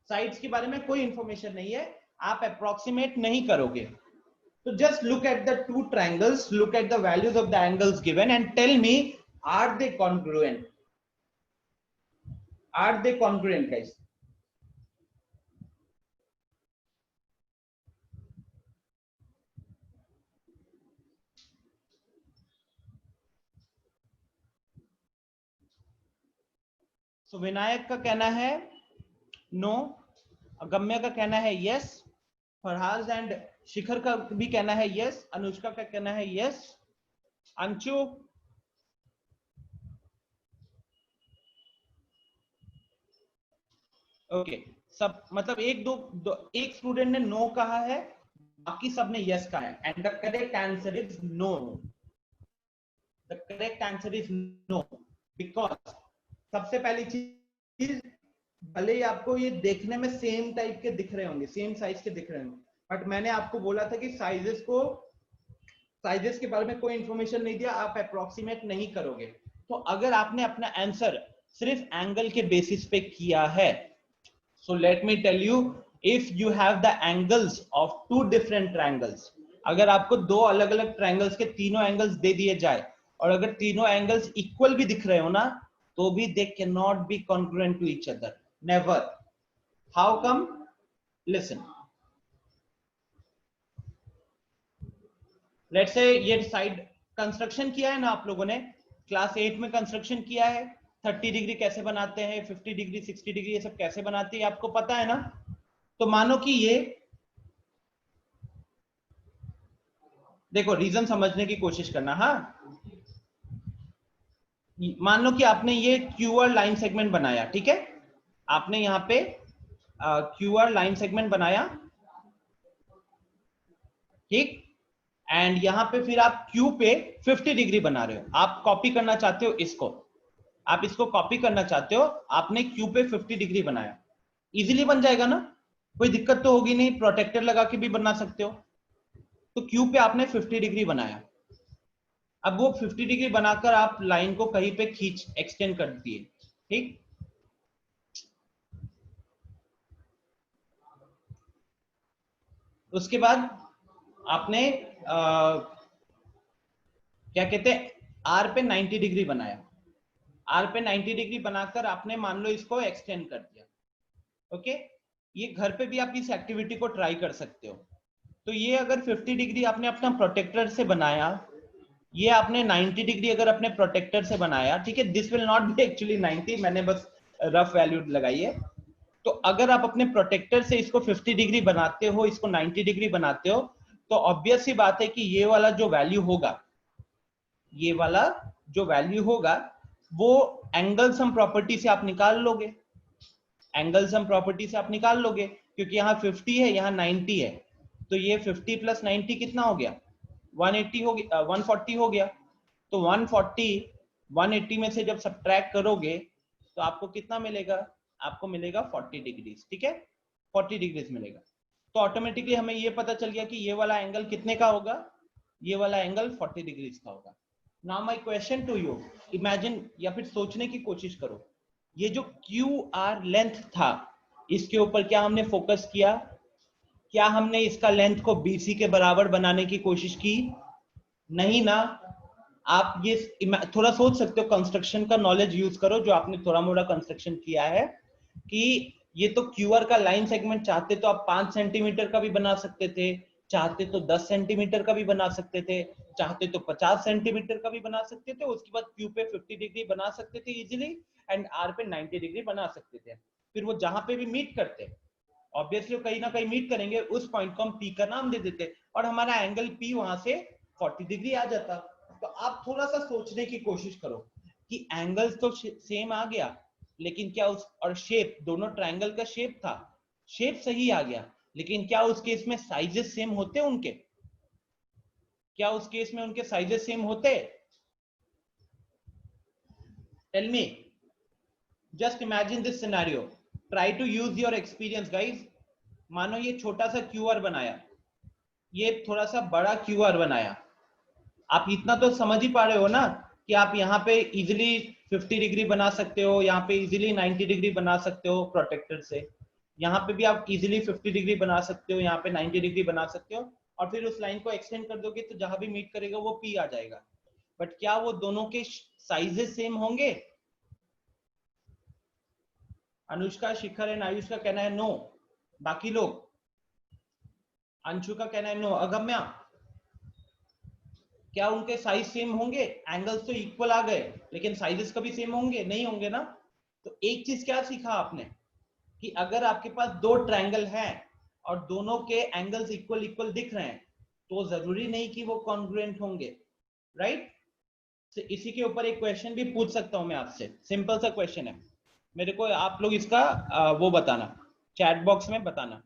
साइड्स के बारे में कोई इंफॉर्मेशन नहीं है, आप अप्रोक्सीमेट नहीं करोगे, तो just look at the two triangles, look at the values of the angles given and tell me, are they congruent? Are they congruent, guys? So Vinayak का कहना है नो, अगम्य का कहना है यस, फरहाज एंड शिखर का भी कहना है यस, अनुष्का का कहना है यस, अंशु, ओके सब मतलब एक स्टूडेंट ने नो कहा है, बाकी सब ने यस कहा है, and the correct answer is no. The correct answer is no because सबसे पहली चीज, भले ही आपको ये देखने में सेम टाइप के दिख रहे होंगे, सेम साइज के दिख रहे होंगे, बट मैंने आपको बोला था कि साइजेस के बारे में कोई इंफॉर्मेशन नहीं दिया, आप अप्रोक्सीमेट नहीं करोगे। तो अगर आपने अपना आंसर सिर्फ एंगल के बेसिस पे किया है, so let me tell you, if you have the angles of two different triangles, अगर आपको दो अलग अलग ट्रायंगल्स के तीनों एंगल्स दे दिए जाए और अगर तीनों एंगल्स इक्वल भी दिख रहे हो ना, तो भी they cannot be congruent to each other, never. How come? Listen, let's say ये साइड कंस्ट्रक्शन किया है ना आप लोगों ने, क्लास 8 में कंस्ट्रक्शन किया है, 30 डिग्री कैसे बनाते हैं, 50 डिग्री, 60 डिग्री, ये सब कैसे बनाते हैं आपको पता है ना। तो मानो कि ये देखो, रीजन समझने की कोशिश करना, हाँ। मान लो कि आपने ये क्यूआर लाइन सेगमेंट बनाया, ठीक है, आपने यहाँ पे क्यूआर लाइन सेगमेंट बनाया, ठीक, एंड यहाँ पे फिर आप क्यू पे 50 डिग्री बना रहे हो, आप कॉपी करना चाहते हो इसको, आप इसको कॉपी करना चाहते हो, आपने क्यू पे 50 डिग्री बनाया, इजीली बन जाएगा ना, कोई दिक्कत तो होगी नहीं, प्रोटेक्टर लगा के भी बना सकते हो। तो क्यू पे आपने 50 डिग्री बनाया, अब वो 50 डिग्री बनाकर आप लाइन को कहीं पे खींच एक्सटेंड कर दिए, ठीक, उसके बाद आपने क्या कहते हैं, आर पे 90 डिग्री बनाया, आर पे 90 डिग्री बनाकर आपने मान लो इसको एक्सटेंड कर दिया, ओके। ये घर पे भी आप इस एक्टिविटी को ट्राई कर सकते हो। तो ये अगर 50 डिग्री आपने अपना प्रोटेक्टर से बनाया, ये आपने 90 डिग्री अगर अपने प्रोटेक्टर से बनाया, ठीक है, this will not be actually 90, मैंने बस रफ वैल्यू लगाई है। तो अगर आप अपने प्रोटेक्टर से इसको 50 डिग्री बनाते हो, इसको 90 डिग्री बनाते हो, तो ऑब्वियस सी बात है कि ये वाला जो वैल्यू होगा, ये वाला जो वैल्यू होगा वो एंगल सम प्रॉपर्टी से आप निकाल लोगे, एंगल सम प्रॉपर्टी से आप निकाल लोगे, क्योंकि यहाँ 50 है, यहाँ 90 है, तो ये 50 प्लस 90 कितना हो गया, 180 हो गया, 140 हो गया। तो 180 में से जब सब्ट्रैक्ट करोगे तो आपको कितना मिलेगा, आपको मिलेगा 40 डिग्रीज, ठीक है, 40 डिग्रीज मिलेगा। तो ऑटोमेटिकली हमें ये पता चल गया कि ये वाला एंगल कितने का होगा, ये वाला एंगल 40 डिग्रीज का होगा। Now my question to you, imagine या फिर सोचने की कोशिश करो, ये जो QR लेंथ था, इसके ऊपर क्या हमने फोकस किया, क्या हमने इसका लेंथ को BC के बराबर बनाने की कोशिश की, नहीं ना। आप ये थोड़ा सोच सकते हो, कंस्ट्रक्शन का नॉलेज यूज करो जो आपने थोड़ा मोड़ा कंस्ट्रक्शन किया है, कि ये तो QR का लाइन सेगमेंट चाहते तो आप 5 सेंटीमीटर का भी बना सकते थे, चाहते तो 10 सेंटीमीटर का भी बना सकते थे, चाहते तो 50 सेंटीमीटर का भी बना सकते थे, उसके बाद Q पे 50 डिग्री बना सकते थे इजीली, एंड R पे 90 डिग्री बना सकते थे। फिर वो जहां पे भी मीट करते, ऑब्वियसली कहीं ना कहीं मीट करेंगे, उस पॉइंट को हम P का नाम दे देते और हमारा एंगल P वहां से 40 डिग्री आ जाता। तो आप थोड़ा सा सोचने की कोशिश करो कि एंगल्स तो सेम आ गया, लेकिन क्या उस और शेप, दोनों ट्रायंगल का शेप था, शेप सही आ गया, लेकिन क्या उस केस में साइजेस सेम होते उनके? क्या उस केस में उनके साइजेस सेम होते? Tell me, just imagine this scenario, try to use your experience guys. मानो ये छोटा सा क्यूआर बनाया, ये थोड़ा सा बड़ा क्यूआर बनाया, आप इतना तो समझ ही पा रहे हो ना कि आप यहाँ पे इजिली 50 डिग्री बना सकते हो, यहाँ पे इजिली 90 डिग्री बना सकते हो प्रोटेक्टर से, यहाँ पे भी आप इजिली 50 डिग्री बना सकते हो, यहाँ पे 90 डिग्री बना सकते हो, और फिर उस लाइन को एक्सटेंड कर दोगे तो जहां भी मीट करेगा वो पी आ जाएगा। बट क्या वो दोनों के साइजेस सेम होंगे? अनुष्का, शिखर एंड आयुष का कहना है नो। बाकी लोग? अंशु का कहना है नो। अगम्या, क्या उनके साइज सेम होंगे? एंगल्स तो इक्वल आ गए, लेकिन साइजेस कभी सेम होंगे? नहीं होंगे ना। तो एक चीज क्या सीखा आपने कि अगर आपके पास दो ट्रायंगल हैं और दोनों के एंगल्स इक्वल इक्वल दिख रहे हैं तो जरूरी नहीं कि वो कॉन्ग्रुएंट होंगे, राइट? तो इसी के ऊपर एक क्वेश्चन भी पूछ सकता हूं मैं आपसे, सिंपल सा क्वेश्चन है, मेरे को आप लोग इसका वो बताना, चैट बॉक्स में बताना।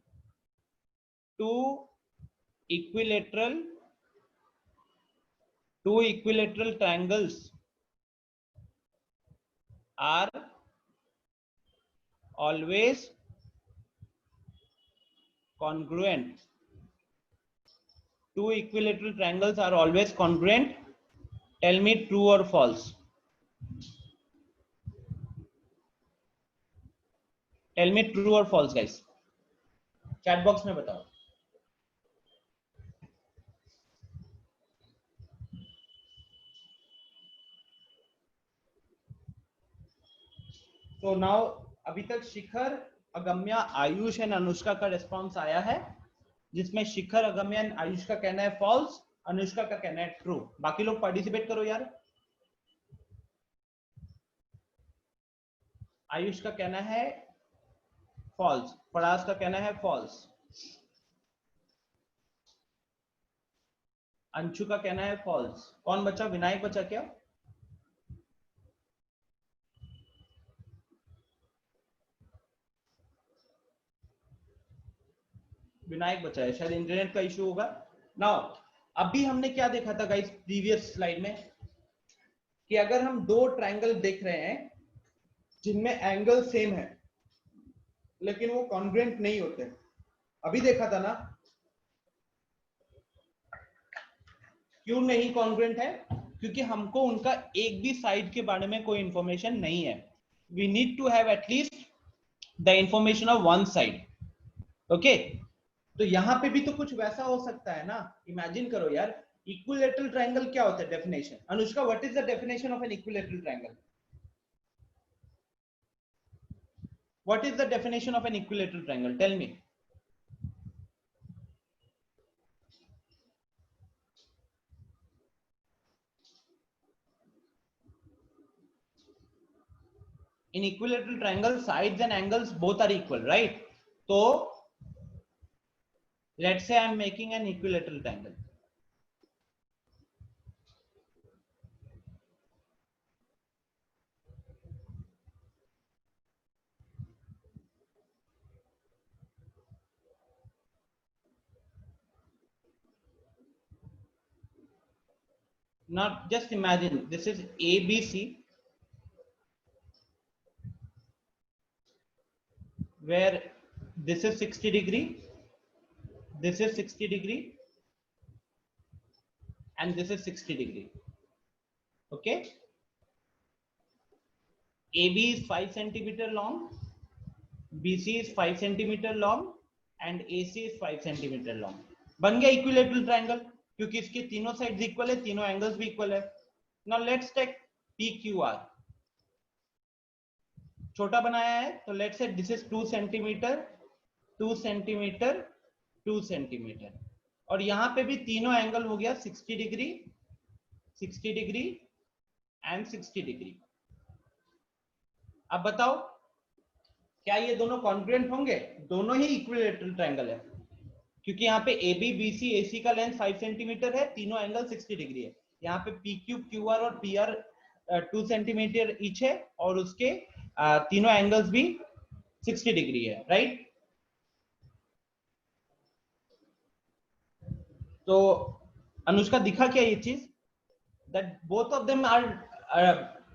Two equilateral triangles are always congruent. Two equilateral triangles are always congruent. Tell me true or false. Tell me true or false, guys. Chat box में बताओ. So now अभी तक शिखर, अगम्या, आयुष एंड अनुष्का का रिस्पॉन्स आया है, जिसमें शिखर, अगम्या एंड आयुष का कहना है फॉल्स, अनुष्का का कहना है ट्रू। बाकी लोग पार्टिसिपेट करो यार। आयुष का कहना है फॉल्स, परास का कहना है फॉल्स, अंशु का कहना है फॉल्स। कौन बचा? विनायक बचा क्या? विनायक बचा है, शायद इंटरनेट का इशू होगा। नाउ अभी हमने क्या देखा था गाइस प्रीवियस स्लाइड में, कि अगर हम दो ट्रायंगल देख रहे हैं जिनमें एंगल सेम है लेकिन वो कॉन्ग्रुएंट नहीं होते, अभी देखा था ना। क्यों नहीं कॉन्ग्रुएंट है? क्योंकि हमको उनका एक भी साइड के बारे में कोई इंफॉर्मेशन नहीं है। We need to have at least the information of one side. Okay, तो यहां पे भी तो कुछ वैसा हो सकता है ना। इमेजिन करो यार, इक्विलैटरल ट्रायंगल क्या होता है? Definition, Anushka, what is the definition of an equilateral triangle? What is the definition of an equilateral triangle? Tell me. In equilateral triangle, sides and angles both are equal, right? So let's say I'm making an equilateral triangle. Now just imagine this is ABC, where this is 60 degree, this is 60 degree, and this is 60 degree. Okay, AB is 5 centimeter long, BC is 5 centimeter long, and AC is 5 centimeter long. बन गया equilateral triangle, क्योंकि इसके तीनों sides equal है, तीनों angles भी equal है। Now let's take PQR। छोटा बनाया है तो let's say this is 2 centimetre, 2 centimetre, 2 centimetre, और यहां पे भी तीनों एंगल हो गया 60 डिग्री, 60 डिग्री एंड 60 डिग्री। अब बताओ क्या ये दोनों कॉन्ग्रुएंट होंगे? दोनों ही इक्विलैटरल ट्रायंगल है, क्योंकि यहाँ पे AB BC AC का लेंथ 5 सेंटीमीटर है, तीनों एंगल 60 डिग्री है। यहाँ पे पी क्यूब क्यू आर और पी आर 2 सेंटीमीटर ईच है और उसके तीनों एंगल्स भी 60 डिग्री है, राइट। तो अनुष्का दिखा क्या ये चीज, that both of them are,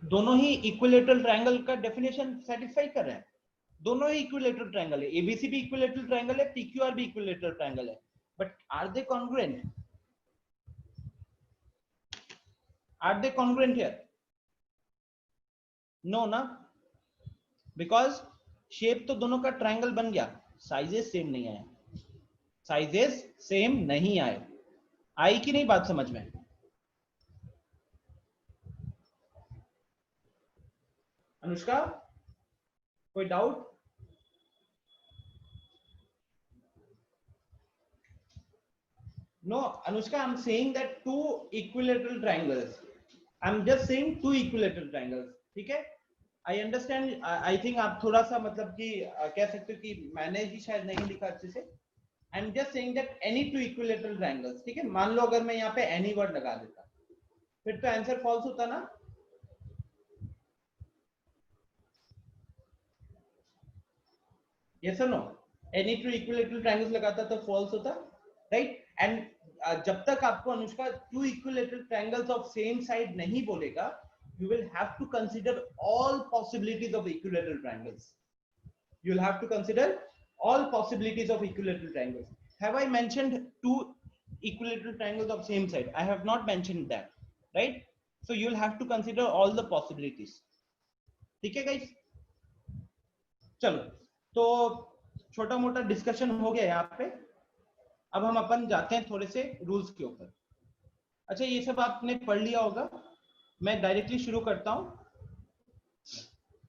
दोनों ही इक्विलेटरल ट्रायंगल का डेफिनेशन सेटिस्फाई कर रहे हैं। दोनों ही इक्विलेटरल ट्रायंगल है, एबीसी भी इक्विलेटरल ट्रायंगल है, पीक्यूआर भी इक्विलेटरल ट्रायंगल है, but are they congruent? Are they congruent here? No ना, बिकॉज शेप तो दोनों का ट्रायंगल बन गया, साइजेस सेम नहीं आए, साइजेस सेम नहीं आए। आई कि नहीं बात समझ में? अनुष्का कोई doubt? No, Anushka, I'm saying that two equilateral triangles. I'm just saying two equilateral triangles. ठीक है? I understand. I think आप थोड़ा सा मतलब कि कह सकते हो कि मैंने ही शायद नहीं लिखा अच्छे से. I'm just saying that any two equilateral triangles. ठीक है? मान लो अगर मैं यहाँ पे any word लगा देता, फिर तो आंसर फॉल्स होता ना? Yes or no? Any two equilateral triangles लगाता तो फॉल्स होता, right? And जब तक आपको Anushka two equilateral triangles of same side नहीं बोलेगा, you will have to consider all possibilities of equilateral triangles. You will have to consider all possibilities of equilateral triangles. Have I mentioned two equilateral triangles of same side? I have not mentioned that, right? So you will have to consider all the possibilities. ठीक है guys? चलो, तो छोटा मोटा discussion हो गया यहाँ पे। अब हम अपन जाते हैं थोड़े से रूल्स के ऊपर। अच्छा, ये सब आपने पढ़ लिया होगा, मैं डायरेक्टली शुरू करता हूं।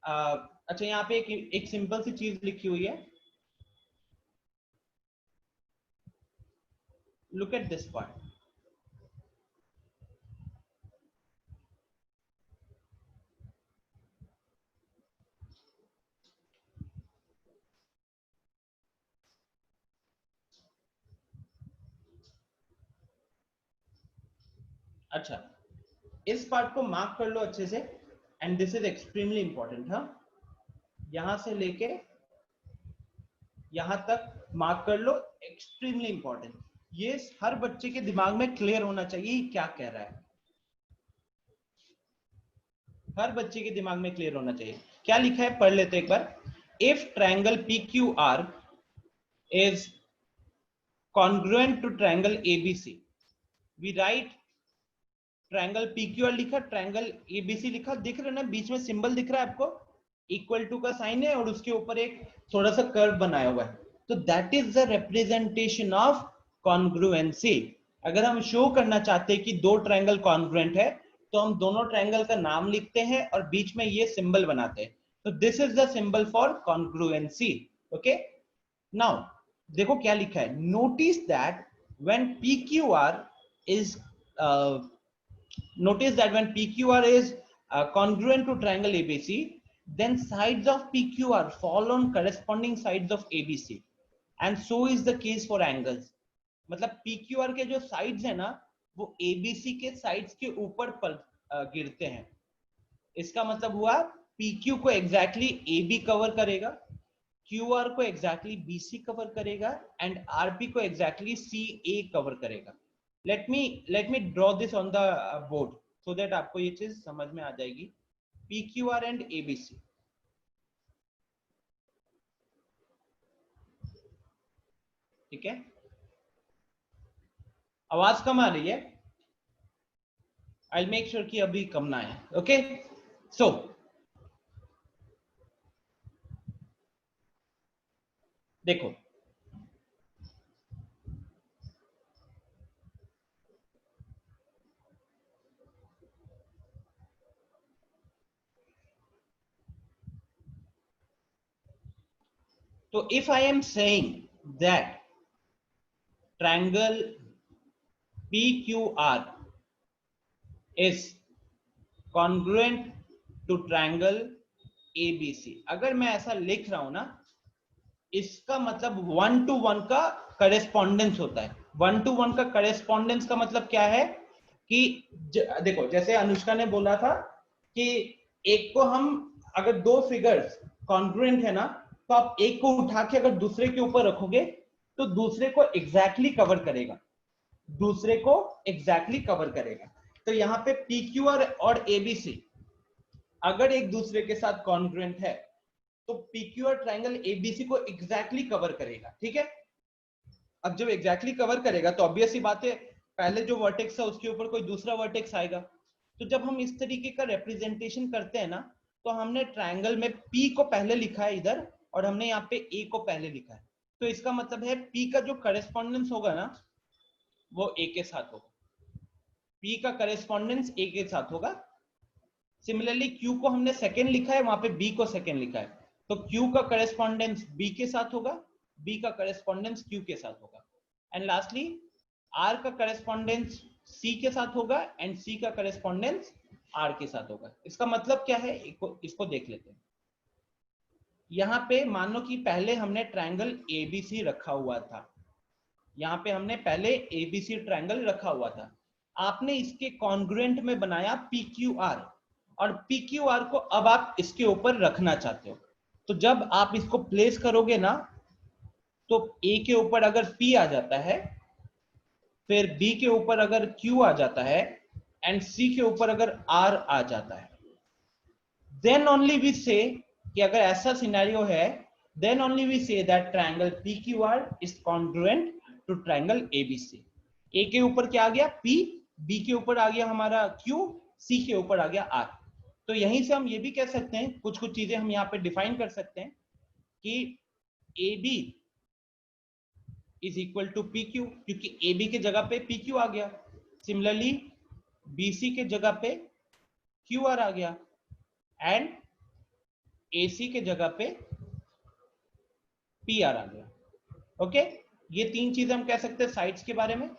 अच्छा, यहाँ पे एक सिंपल सी चीज लिखी हुई है, लुक एट दिस पार्ट। अच्छा, इस पार्ट को मार्क कर लो अच्छे से, and this is extremely important. हाँ, यहां से लेके यहां तक मार्क कर लो, एक्सट्रीमली इंपॉर्टेंट। ये हर बच्चे के दिमाग में क्लियर होना चाहिए क्या कह रहा है, हर बच्चे के दिमाग में क्लियर होना चाहिए। क्या लिखा है पढ़ लेते एक बार। If triangle PQR is congruent to triangle ABC, we write triangle PQR लिखा, ट्रायंगल ABC लिखा, दिख रहा है ना, बीच में सिंबल दिख रहा है आपको, इक्वल टू का साइन है और उसके ऊपर एक थोड़ा सा कर्व बनाया हुआ है, तो that is the representation of congruency. अगर हम शो करना चाहते हैं कि दो ट्रायंगल कॉन्ग्रुएंट है, तो हम दोनों ट्रायंगल का नाम लिखते हैं और बीच में ये सिंबल बनाते हैं, तो this is the symbol for congruency. Okay, now देखो क्या लिखा है, notice that when PQR is notice that when PQR is congruent to triangle ABC, then sides of PQR fall on corresponding sides of ABC, and so is the case for angles. मतलब PQR के जो sides है ना, वो ABC के sides के ऊपर गिरते हैं। इसका मतलब हुआ PQ को exactly AB कवर करेगा, QR को exactly BC कवर करेगा, and RP को exactly CA कवर करेगा। Let me draw this on the board so that आपको ये चीज समझ में आ जाएगी। PQR and ABC, ठीक है, आवाज कम आ रही है, I'll make sure कि अभी कम ना आए। ओके, so देखो, so if I am saying that triangle PQR is congruent to triangle ABC, अगर मैं ऐसा लिख रहा हूं ना, इसका मतलब 1 to 1 का करेस्पॉन्डेंस होता है। 1 to 1 का करेस्पॉन्डेंस का मतलब क्या है, कि देखो जैसे अनुष्का ने बोला था कि एक को हम अगर दो फिगर्स कॉन्ग्रुएंट है ना, तो आप एक को उठा के अगर दूसरे के ऊपर रखोगे तो दूसरे को एग्जैक्टली कवर करेगा, दूसरे को एग्जैक्टली कवर करेगा। तो यहाँ पे PQR और ABC अगर एक दूसरे के साथ कॉन्ग्रुएंट है तो PQR ट्रायंगल ABC को एग्जैक्टली कवर करेगा, ठीक है। अब जब एग्जैक्टली कवर करेगा तो ऑब्वियस सी बात है पहले जो वर्टेक्स है उसके ऊपर कोई दूसरा वर्टेक्स आएगा। तो जब हम इस तरीके का रिप्रेजेंटेशन करते हैं ना, तो हमने ट्रायंगल में P को पहले लिखा है इधर और हमने यहाँ पे A को पहले लिखा है। तो इसका मतलब है P का जो करेस्पॉन्डेंस होगा ना वो A के साथ होगा, P का करेस्पॉन्डेंस A के साथ होगा। सिमिलरली Q को हमने सेकेंड लिखा है, वहां पे B को सेकेंड लिखा है, तो Q का करेस्पॉन्डेंस B के साथ होगा, B का करेस्पॉन्डेंस Q के साथ होगा। एंड लास्टली R का करेस्पॉन्डेंस C के साथ होगा एंड C का करेस्पॉन्डेंस R के साथ होगा। इसका मतलब क्या है, इसको देख लेते हैं। यहाँ पे मान लो कि पहले हमने ट्रायंगल ABC रखा हुआ था, यहाँ पे हमने पहले ABC ट्रायंगल रखा हुआ था, आपने इसके कॉन्ग्रुएंट में बनाया PQR और PQR को अब आप इसके ऊपर रखना चाहते हो। तो जब आप इसको प्लेस करोगे ना, तो A के ऊपर अगर P आ जाता है, फिर B के ऊपर अगर Q आ जाता है एंड C के ऊपर अगर R आ जाता है, देन ओनली वी से कि अगर ऐसा सिनेरियो है, then only we say that triangle PQR is congruent to triangle ABC। A के ऊपर क्या आ गया P, B के ऊपर आ गया हमारा Q, C के ऊपर आ गया R। तो यहीं से हम ये भी कह सकते हैं, कुछ कुछ चीजें हम यहाँ पे डिफाइन कर सकते हैं कि AB is equal to PQ, क्योंकि AB के जगह पे PQ आ गया। सिमिलरली BC के जगह पे QR आ गया एंड AC के जगह पे PR आ गया। ओके, ये तीन चीजें हम कह सकते हैं साइड्स के बारे में।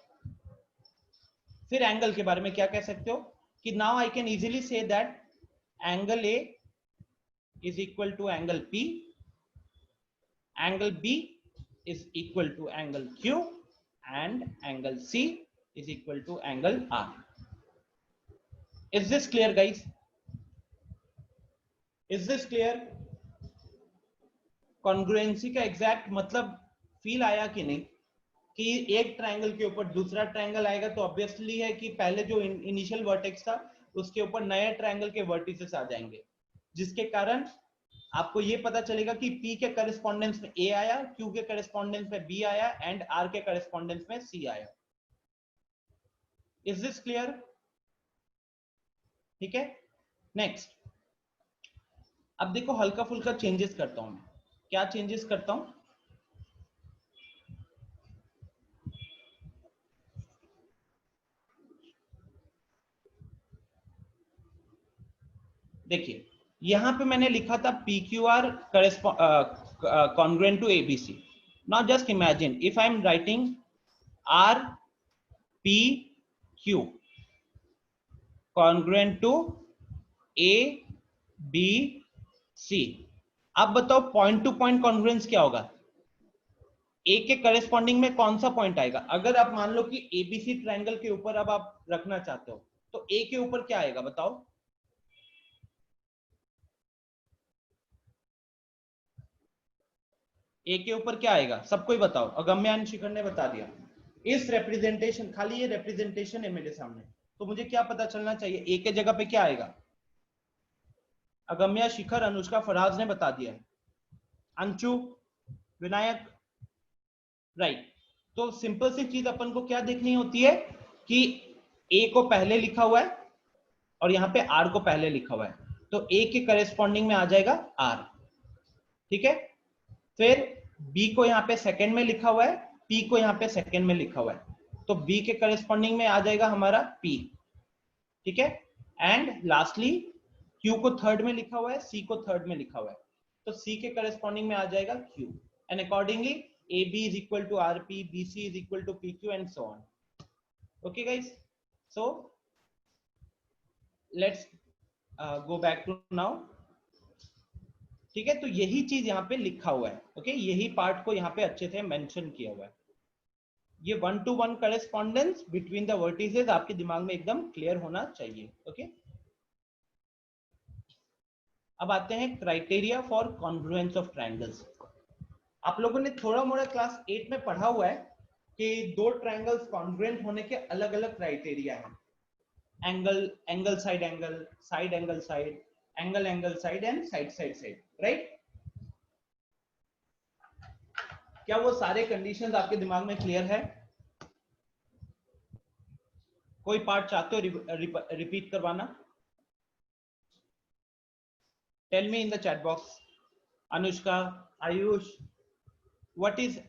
फिर एंगल के बारे में क्या कह सकते हो कि now I can easily say that angle A is equal to angle P, angle B is equal to angle Q and angle C is equal to angle R. Is this clear guys? Is this clear? Congruency का exact मतलब feel आया कि नहीं, कि एक triangle के ऊपर दूसरा ट्रायंगल आएगा तो ऑब्वियसली है कि पहले जो इनिशियल वर्टेक्स था उसके ऊपर नए ट्रायंगल के वर्टिसेस आ जाएंगे, जिसके कारण आपको ये पता चलेगा कि P के करेस्पॉन्डेंस में A आया, Q के करेस्पॉन्डेंस में B आया एंड R के करेस्पॉन्डेंस में C आया। Is this clear? ठीक है, नेक्स्ट अब देखो हल्का फुल्का चेंजेस करता हूं मैं। क्या चेंजेस करता हूं? देखिए यहां पे मैंने लिखा था PQR congruent to ABC. Now just imagine if I am writing RPQ congruent to ABC. अब बताओ पॉइंट टू पॉइंट कॉन्ग्रुएंस क्या होगा? A के करेस्पॉन्डिंग में कौन सा पॉइंट आएगा? अगर आप मान लो कि ABC ट्रायंगल के ऊपर अब आप रखना चाहते हो तो A के ऊपर क्या आएगा बताओ? A के ऊपर क्या आएगा? सबको ही बताओ। अगम्यान शिखर ने बता दिया। इस रिप्रेजेंटेशन, खाली ये रिप्रेजेंटेशन है मेरे सामने, तो मुझे क्या पता चलना चाहिए? A के जगह पे क्या आएगा? अगम्या, शिखर, अनुष्का, फराज ने बता दिया है। अंशु, विनायक, राइट। तो सिंपल सी चीज अपन को क्या देखनी होती है कि A को पहले लिखा हुआ है और यहाँ पे R को पहले लिखा हुआ है, तो A के करेस्पॉन्डिंग में आ जाएगा R, ठीक है। फिर B को यहाँ पे सेकंड में लिखा हुआ है, P को यहाँ पे सेकंड में लिखा हुआ है, तो B के करेस्पॉन्डिंग में आ जाएगा हमारा P, ठीक है। एंड लास्टली Q को थर्ड में लिखा हुआ है, C को थर्ड में लिखा हुआ है, तो C के करेस्पॉन्डिंग में आ जाएगा Q, and accordingly AB is equal to RP, BC is equal to PQ and so on. Okay guys, so let's go back to now. ठीक है, तो यही चीज यहाँ पे लिखा हुआ है। ओके, यही पार्ट को यहाँ पे अच्छे से मेंशन किया हुआ है। ये 1-to-1 correspondence between the vertices आपके दिमाग में एकदम क्लियर होना चाहिए. ओके, अब आते हैं criteria for congruence of triangles. आप लोगों ने थोड़ा मोड़ा क्लास 8 में पढ़ा हुआ है कि दो ट्रायंगल्स कॉन्ग्रुएंट होने के अलग अलग क्राइटेरिया हैं. Angle side angle, side angle side, angle side and side side side, right? क्या वो सारे कंडीशंस आपके दिमाग में क्लियर है? कोई पार्ट चाहते हो रिपीट करवाना? Tell me in the chat box. Anushka, Ayush, what is,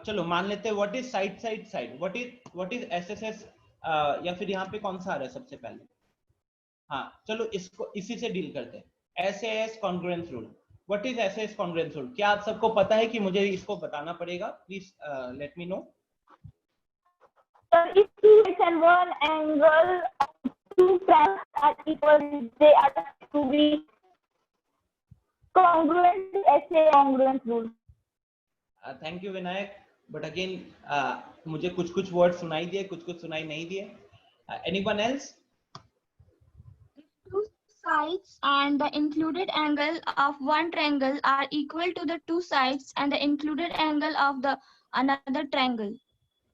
चलो मान लेते हैं what is side side side, what is SSS, या फिर यहाँ पे कौन सा आ रहा है सबसे पहले? हाँ चलो इसको इसी से डील करते हैं. SAS congruence rule. What is SAS congruence rule? क्या आप सबको पता है कि मुझे इसको बताना पड़ेगा? Please let me know. So if two sides and one angle of two triangles are equal, they are to be congruent to SA congruence rule. Thank you Vinayak, but again मुझे कुछ कुछ वर्ड सुनाई दिए, कुछ कुछ सुनाई नहीं दिए. Anyone else? Two sides and the included angle of one triangle are equal to the two sides and the included angle of the another triangle.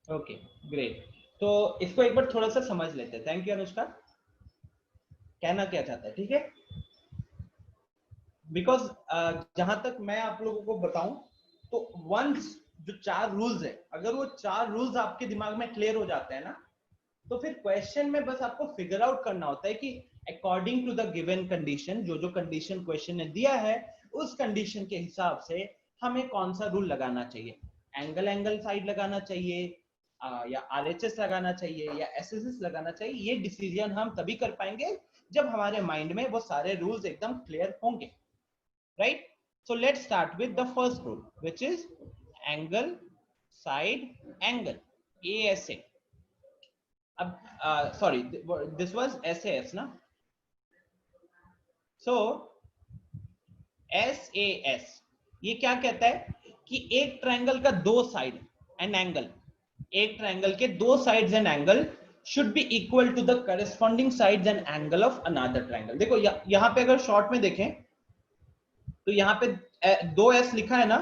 Okay great. तो इसको एक बार थोड़ा सा समझ लेते हैं. Thank you Anushka. कहना क्या चाहता है, ठीक है? बिकॉज जहां तक मैं आप लोगों को बताऊं तो वंस जो 4 रूल्स है, अगर वो 4 रूल्स आपके दिमाग में क्लियर हो जाते हैं ना, तो फिर क्वेश्चन में बस आपको फिगर आउट करना होता है कि according to the given condition, जो कंडीशन क्वेश्चन ने दिया है उस कंडीशन के हिसाब से हमें कौन सा रूल लगाना चाहिए. एंगल साइड लगाना चाहिए, या आरएचएस लगाना चाहिए, या एसएसएस लगाना चाहिए. ये डिसीजन हम तभी कर पाएंगे जब हमारे माइंड में वो सारे रूल्स एकदम क्लियर होंगे, right? So let's start with the first rule, which is angle side angle, ASA. अब sorry, this was SAS ना? So SAS ये क्या कहता है कि एक ट्रायंगल का दो साइड एंड एंगल, एक ट्रायंगल के दो sides and angle should be equal to the corresponding sides and angle of another triangle. देखो यहाँ पे अगर शॉर्ट में देखें तो यहाँ पे 2S लिखा है ना,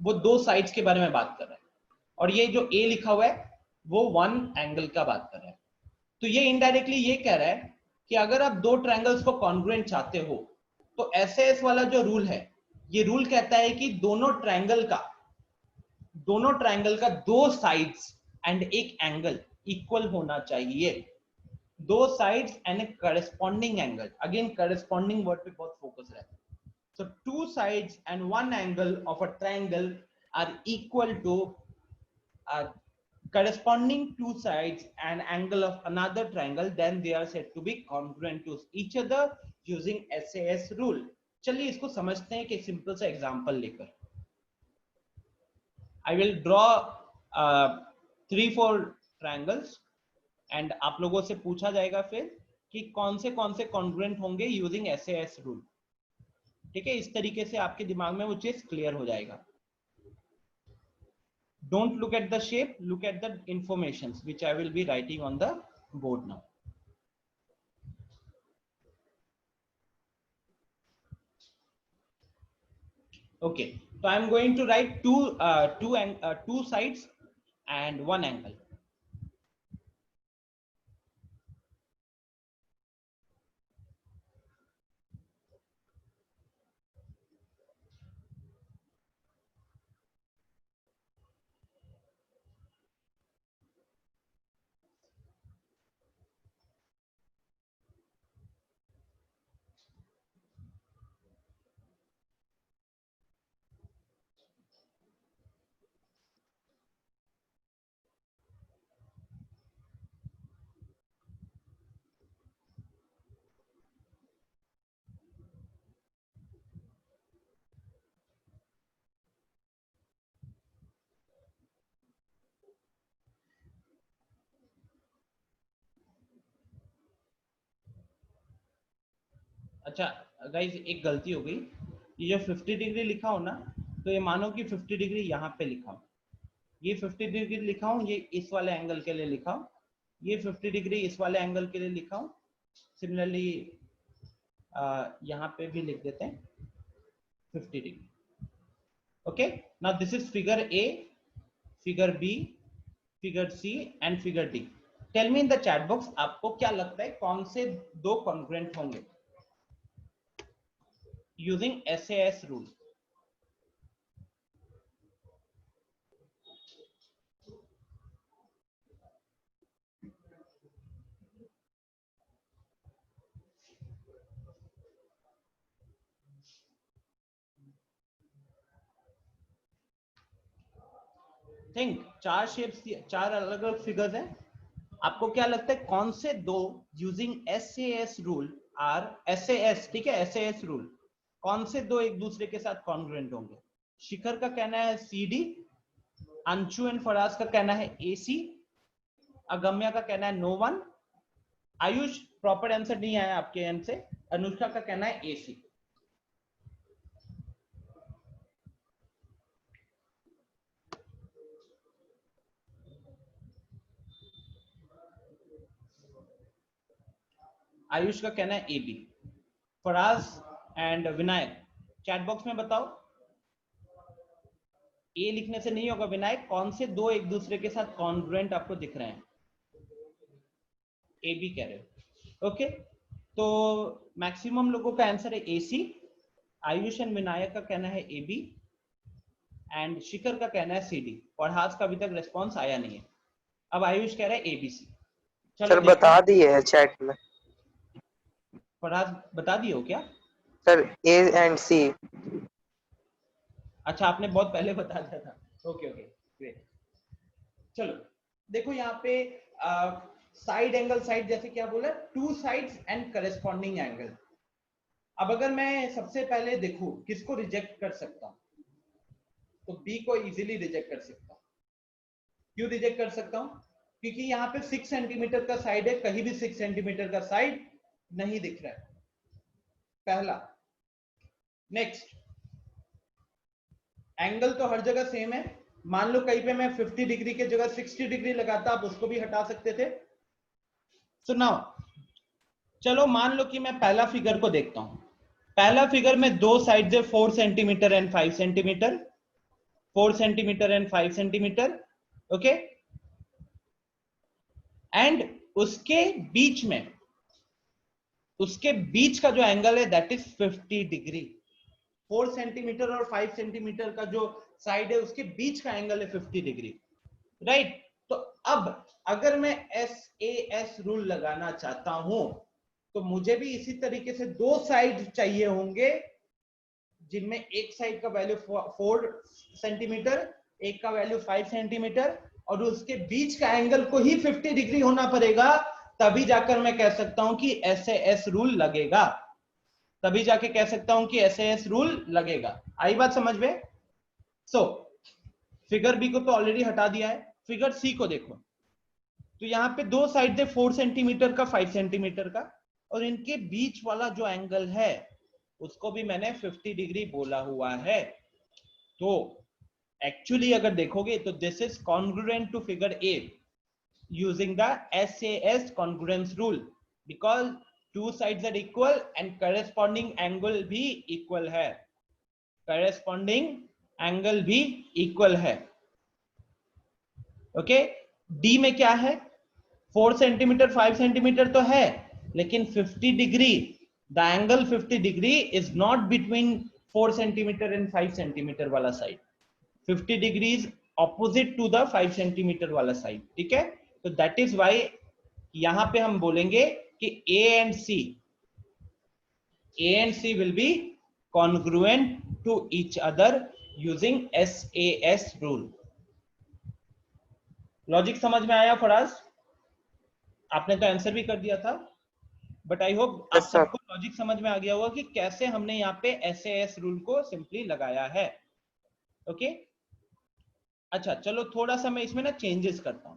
वो दो साइड्स के बारे में बात कर रहा है, और ये जो A लिखा हुआ है वो वन एंगल का बात कर रहा है. तो ये इनडायरेक्टली ये कह रहा है कि अगर आप दो ट्रायंगल्स को कॉन्ग्रुएंट चाहते हो तो एसएएस वाला जो रूल है, ये रूल कहता है कि दोनों ट्रायंगल का दो साइड्स एंड एक एंगल इक्वल होना चाहिए. दो sides and A corresponding angle. Again corresponding word पे बहुत फोकस रहता है. So two sides and one angle of a triangle are equal to corresponding two sides and angle of another triangle, then they are said to be congruent to each other using SAS rule. चलिए इसको समझते हैं कि simple सा example लेकर. I will draw 3-4 triangles and आप लोगों से पूछा जाएगा फिर कि कौन से congruent होंगे using SAS rule. ठीक है? इस तरीके से आपके दिमाग में वो चीज क्लियर हो जाएगा. Don't look at the shape, look at the informations which I will be writing on the board now. Okay, so I am going to write two sides and one angle. अच्छा guys, एक गलती हो गई. ये जो 50 degree लिखा हो ना, तो ये मानो कि 50 डिग्री यहाँ पे लिखा हो. ये 50 डिग्री लिखा हूं, ये इस वाले एंगल के लिए लिखा हूं, ये 50 डिग्री इस वाले एंगल के लिए लिखा हूं। सिमिलरली यहाँ पे भी लिख देते हैं 50 degree. Okay, now this is figure A, figure B, figure C and figure D. Tell me in the chat box, आपको क्या लगता है कौन से दो कॉन्ग्रुएंट होंगे यूजिंग SAS रूल? थिंक, चार शेप्स, चार अलग अलग फिगर्स हैं, आपको क्या लगता है कौन से दो using SAS rule are SAS, ठीक है, SAS रूल, कौन से दो एक दूसरे के साथ कॉन्ग्रुएंट होंगे? शिखर का कहना है CD, अंशु एंड फराज का कहना है AC, अगम्या का कहना है no one, Ayush proper answer नहीं आया आपके एंड से, अनुष्का का कहना है AC। आयुष का कहना है AB। Faraz and Vinayak chat box में बताओ, ए लिखने से नहीं होगा विनायक, कौन से दो एक दूसरे के साथ कॉन्ग्रुएंट आपको दिख रहे हैं? AB कह रहे हो, ओके। तो मैक्सिमम लोगों का आंसर है AC, आयुष एंड विनायक का कहना है AB एंड शिखर का कहना है CD, और हाथ का अभी तक रिस्पॉन्स आया नहीं है। अब आयुष कह रहा है ABC। चलो सर बता दिए है चैट में। फरहाद बता दिए हो क्या? Sir A and C। अच्छा, आपने बहुत पहले बता दिया था। Okay okay great. चलो देखो यहाँ पे साइड एंगल, साइड जैसे क्या बोला, two sides and corresponding angle. अब अगर मैं सबसे पहले देखूं किसको रिजेक्ट कर सकता हूं, तो बी को इजीली रिजेक्ट कर सकता हूं। क्यों रिजेक्ट कर सकता हूं? क्योंकि यहाँ पे 6 सेंटीमीटर का साइड है, कहीं भी 6 सेंटीमीटर का साइड नहीं दिख रहा है, पहला। नेक्स्ट, एंगल तो हर जगह सेम है, मान लो कहीं पे मैं 50 डिग्री के जगह 60 डिग्री लगाता, आप उसको भी हटा सकते थे। सो नाउ चलो मान लो कि मैं पहला फिगर को देखता हूं। पहला फिगर में दो साइड है 4 centimetre and 5 centimetre, 4 centimetre and 5 centimetre, okay. And उसके बीच में, उसके बीच का जो एंगल है दैट इज 50 डिग्री। 4 सेंटीमीटर और 5 सेंटीमीटर का जो साइड है उसके बीच का एंगल है 50 डिग्री, राइट। तो अब अगर मैं SAS रूल लगाना चाहता हूं तो मुझे भी इसी तरीके से दो साइड चाहिए होंगे, जिनमें एक साइड का वैल्यू 4 सेंटीमीटर, एक का वैल्यू 5 सेंटीमीटर, और उसके बीच का एंगल को ही 50 डिग्री होना पड़ेगा, तभी जाकर मैं कह सकता हूं कि SAS रूल लगेगा, तभी जाके कह सकता हूं कि SAS रूल लगेगा। आई बात समझ में? सो फिगर बी को तो ऑलरेडी हटा दिया है, फिगर सी को देखो। तो यहाँ पे दो साइड है 4 सेंटीमीटर का, 5 सेंटीमीटर का, और इनके बीच वाला जो एंगल है उसको भी मैंने 50 डिग्री बोला हुआ है। तो एक्चुअली अगर देखोगे तो this is congruent to figure A using the SAS congruence rule, because two sides are equal and corresponding angle भी इक्वल है, करस्पॉन्डिंग एंगल भी इक्वल है, ओके। डी में क्या है, 4 सेंटीमीटर 5 सेंटीमीटर तो है, लेकिन 50 degree, the angle 50 degree is not between 4 centimetre and 5 centimetre वाला side, 50 degrees opposite to the 5 centimetre वाला साइड, ठीक है। तो दैट इज वाई यहां पे हम बोलेंगे कि A and C will be congruent to each other using SAS rule. Logic समझ में आया फराज? आपने तो आंसर भी कर दिया था, बट आई होप आप सबको लॉजिक समझ में आ गया होगा कि कैसे हमने यहाँ पे SAS रूल को सिंपली लगाया है, ओके। अच्छा चलो थोड़ा सा मैं इसमें ना चेंजेस करता हूं।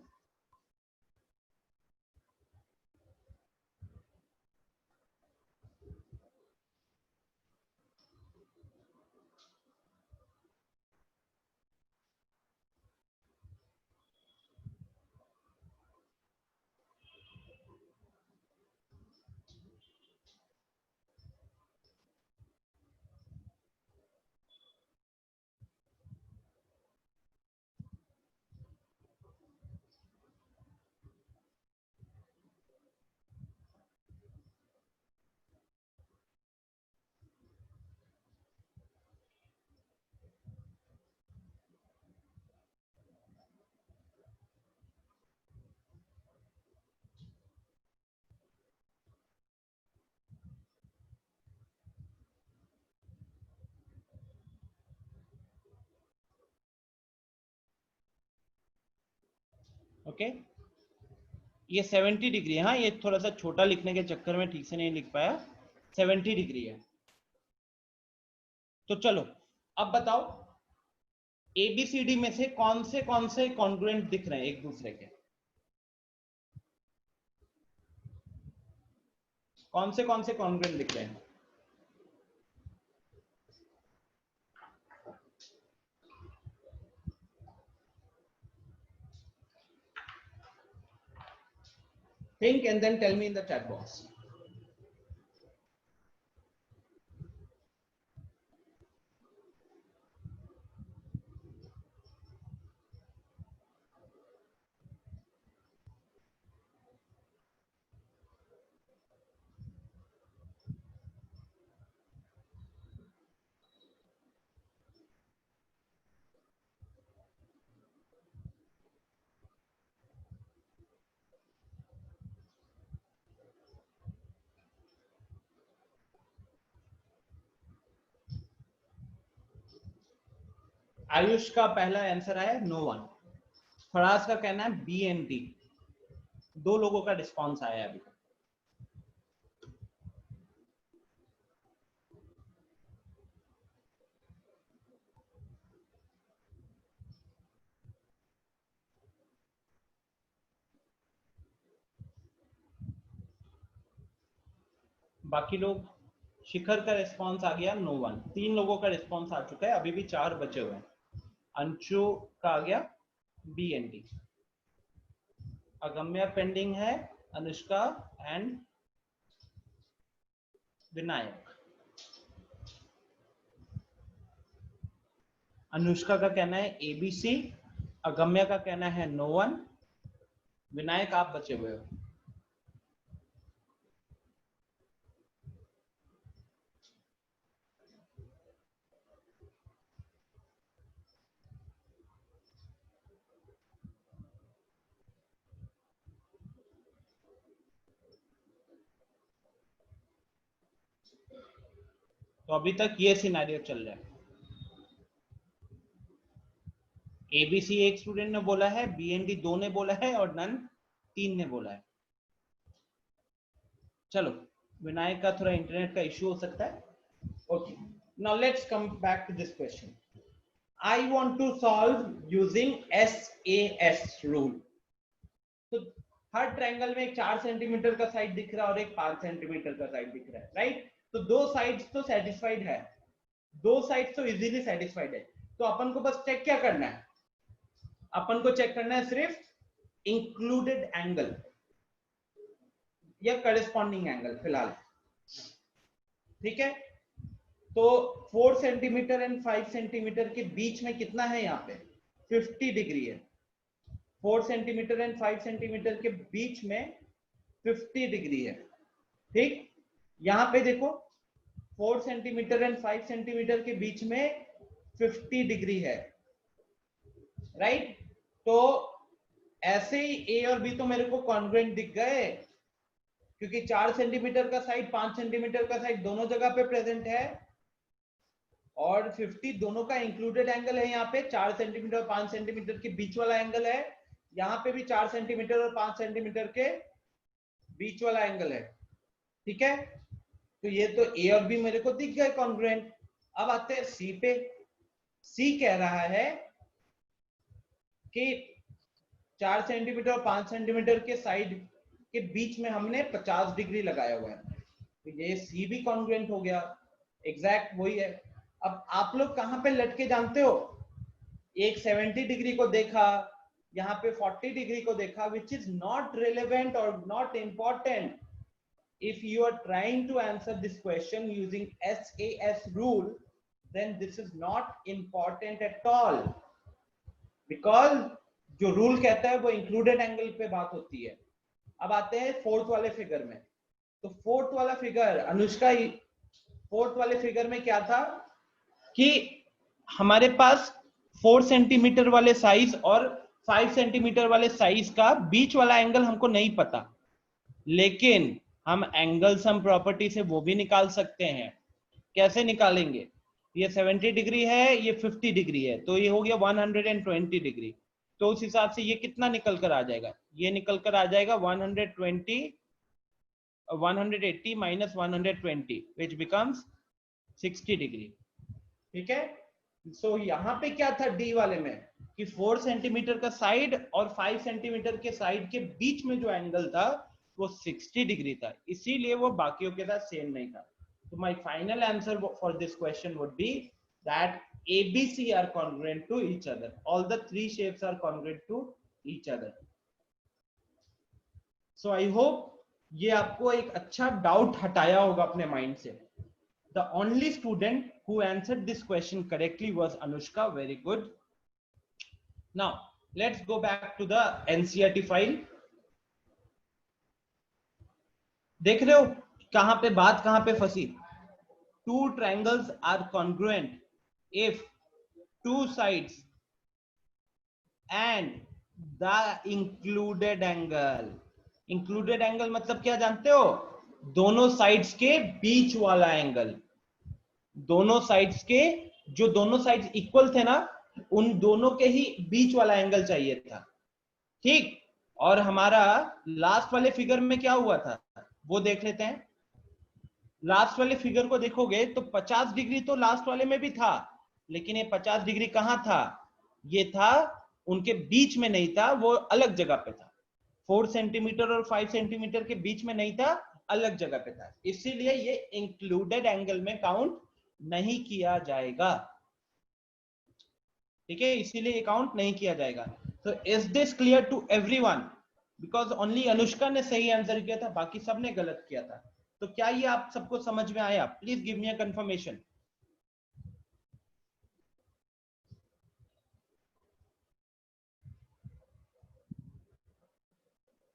ओके ये 70 डिग्री है। हाँ ये थोड़ा सा छोटा लिखने के चक्कर में ठीक से नहीं लिख पाया, 70 डिग्री है। तो चलो अब बताओ ABCD में से कौन से कॉन्ग्रुएंट दिख रहे हैं एक दूसरे के, कौन से कॉन्ग्रुएंट दिख रहे हैं? Think and then tell me in the chat box. Ayush का पहला आंसर है नो वन। फराज का कहना है बी एंड डी। दो लोगों का रिस्पॉन्स आया है अभी तक। बाकी लोग, शिखर का रिस्पॉन्स आ गया नो वन। 3 लोगों का रिस्पॉन्स आ चुका है, अभी भी 4 बचे हुए हैं। अंशु का आ गया बी एंड डी। अगम्या पेंडिंग है, अनुष्का एंड विनायक। अनुष्का का कहना है ABC, अगम्या का कहना है नो वन, विनायक आप बचे हुए हो। तो अभी तक ये सिनेरियो चल रहा है। ABC एक स्टूडेंट ने बोला है, BND 2 ने बोला है और नन 3 ने बोला है। चलो विनायक का थोड़ा इंटरनेट का इश्यू हो सकता है। Okay, now let's come back to this question. I want to solve using SAS rule. तो हर ट्रायंगल में एक 4 सेंटीमीटर का साइड दिख रहा है और एक 5 सेंटीमीटर का साइड दिख रहा है, राइट? तो दो साइड्स तो सेटिस्फाइड है, दो साइड्स तो इजीली सेटिस्फाइड है। तो अपन को बस चेक क्या करना है? अपन को चेक करना है सिर्फ इंक्लूडेड एंगल या करेस्पॉन्डिंग एंगल फिलहाल, ठीक है? तो 4 सेंटीमीटर एंड 5 सेंटीमीटर के बीच में कितना है? यहाँ पे 50 डिग्री है। 4 सेंटीमीटर एंड 5 सेंटीमीटर के बीच में 50 डिग्री है, ठीक? यहाँ पे देखो 4 सेंटीमीटर एंड 5 सेंटीमीटर के बीच में 50 डिग्री है, राइट? तो ऐसे ही A और B तो मेरे को कॉन्ग्रुएंट दिख गए, क्योंकि 4 सेंटीमीटर का साइड 5 सेंटीमीटर का साइड दोनों जगह पे प्रेजेंट है और 50 दोनों का इंक्लूडेड एंगल है। यहाँ पे 4 सेंटीमीटर और 5 सेंटीमीटर के बीच वाला एंगल है, यहाँ पे भी 4 सेंटीमीटर और 5 सेंटीमीटर के बीच वाला एंगल है, ठीक है? तो ये तो A और B मेरे को दिख गए कॉन्ग्रुएंट। अब आते हैं C पे। C कह रहा है कि 4 सेंटीमीटर और 5 सेंटीमीटर के साइड के बीच में हमने 50 डिग्री लगाया हुआ है, तो ये C भी कॉन्ग्रुएंट हो गया, एग्जैक्ट वही है। अब आप लोग कहां पे लटके जानते हो? एक 70 डिग्री को देखा, यहाँ पे 40 डिग्री को देखा, which is not relevant or not important. If you are trying to answer this question using SAS rule, then this is not important at all, because जो रूल कहता है वो इंक्लूडेड एंगल पे बात होती है। अब आते हैं फोर्थ वाले फिगर में। तो फोर्थ वाला फिगर, अनुष्का, फोर्थ वाले फिगर में क्या था कि हमारे पास 4 सेंटीमीटर वाले साइज और 5 सेंटीमीटर वाले साइज का बीच वाला एंगल हमको नहीं पता, लेकिन हम एंगल सम प्रॉपर्टी से वो भी निकाल सकते हैं। कैसे निकालेंगे? ये 70 डिग्री है, ये 50 डिग्री है, तो ये हो गया 120 डिग्री। तो उस हिसाब से ये कितना निकल कर आ जाएगा, ये निकल कर आ जाएगा 180 minus 120 which becomes 60 डिग्री। ठीक है, सो यहाँ पे क्या था डी वाले में कि 4 सेंटीमीटर का साइड और 5 सेंटीमीटर के साइड के बीच में जो एंगल था वो 60 डिग्री था, इसीलिए वो बाकियों के साथ सेम नहीं था। तो my final answer for this question would be that ABC are congruent to each other. All the three shapes are congruent to each other. So I hope ये आपको एक अच्छा डाउट हटाया होगा अपने माइंड से। The only student who answered this question correctly was Anushka. Very good. Now let's go back to the NCERT file. देख रहे हो कहां पे बात कहां पे फंसी? Two triangles are congruent if two sides and the included angle मतलब क्या जानते हो? दोनों साइड्स के बीच वाला एंगल, दोनों साइड्स के जो दोनों साइड्स इक्वल थे ना, उन दोनों के ही बीच वाला एंगल चाहिए था। ठीक, और हमारा लास्ट वाले फिगर में क्या हुआ था वो देख लेते हैं। लास्ट वाले फिगर को देखोगे तो 50 डिग्री तो लास्ट वाले में भी था, लेकिन ये 50 डिग्री कहां था? ये था उनके बीच में नहीं था, वो अलग जगह पे था। 4 सेंटीमीटर और 5 सेंटीमीटर के बीच में नहीं था, अलग जगह पे था, इसीलिए ये इंक्लूडेड एंगल में काउंट नहीं किया जाएगा। ठीक है, इसीलिए ये काउंट नहीं किया जाएगा। तो is this clear to everyone? Because only Anushka ने सही आंसर किया था, बाकी सबने गलत किया था। तो क्या ये आप सबको समझ में आया? Please give me a confirmation.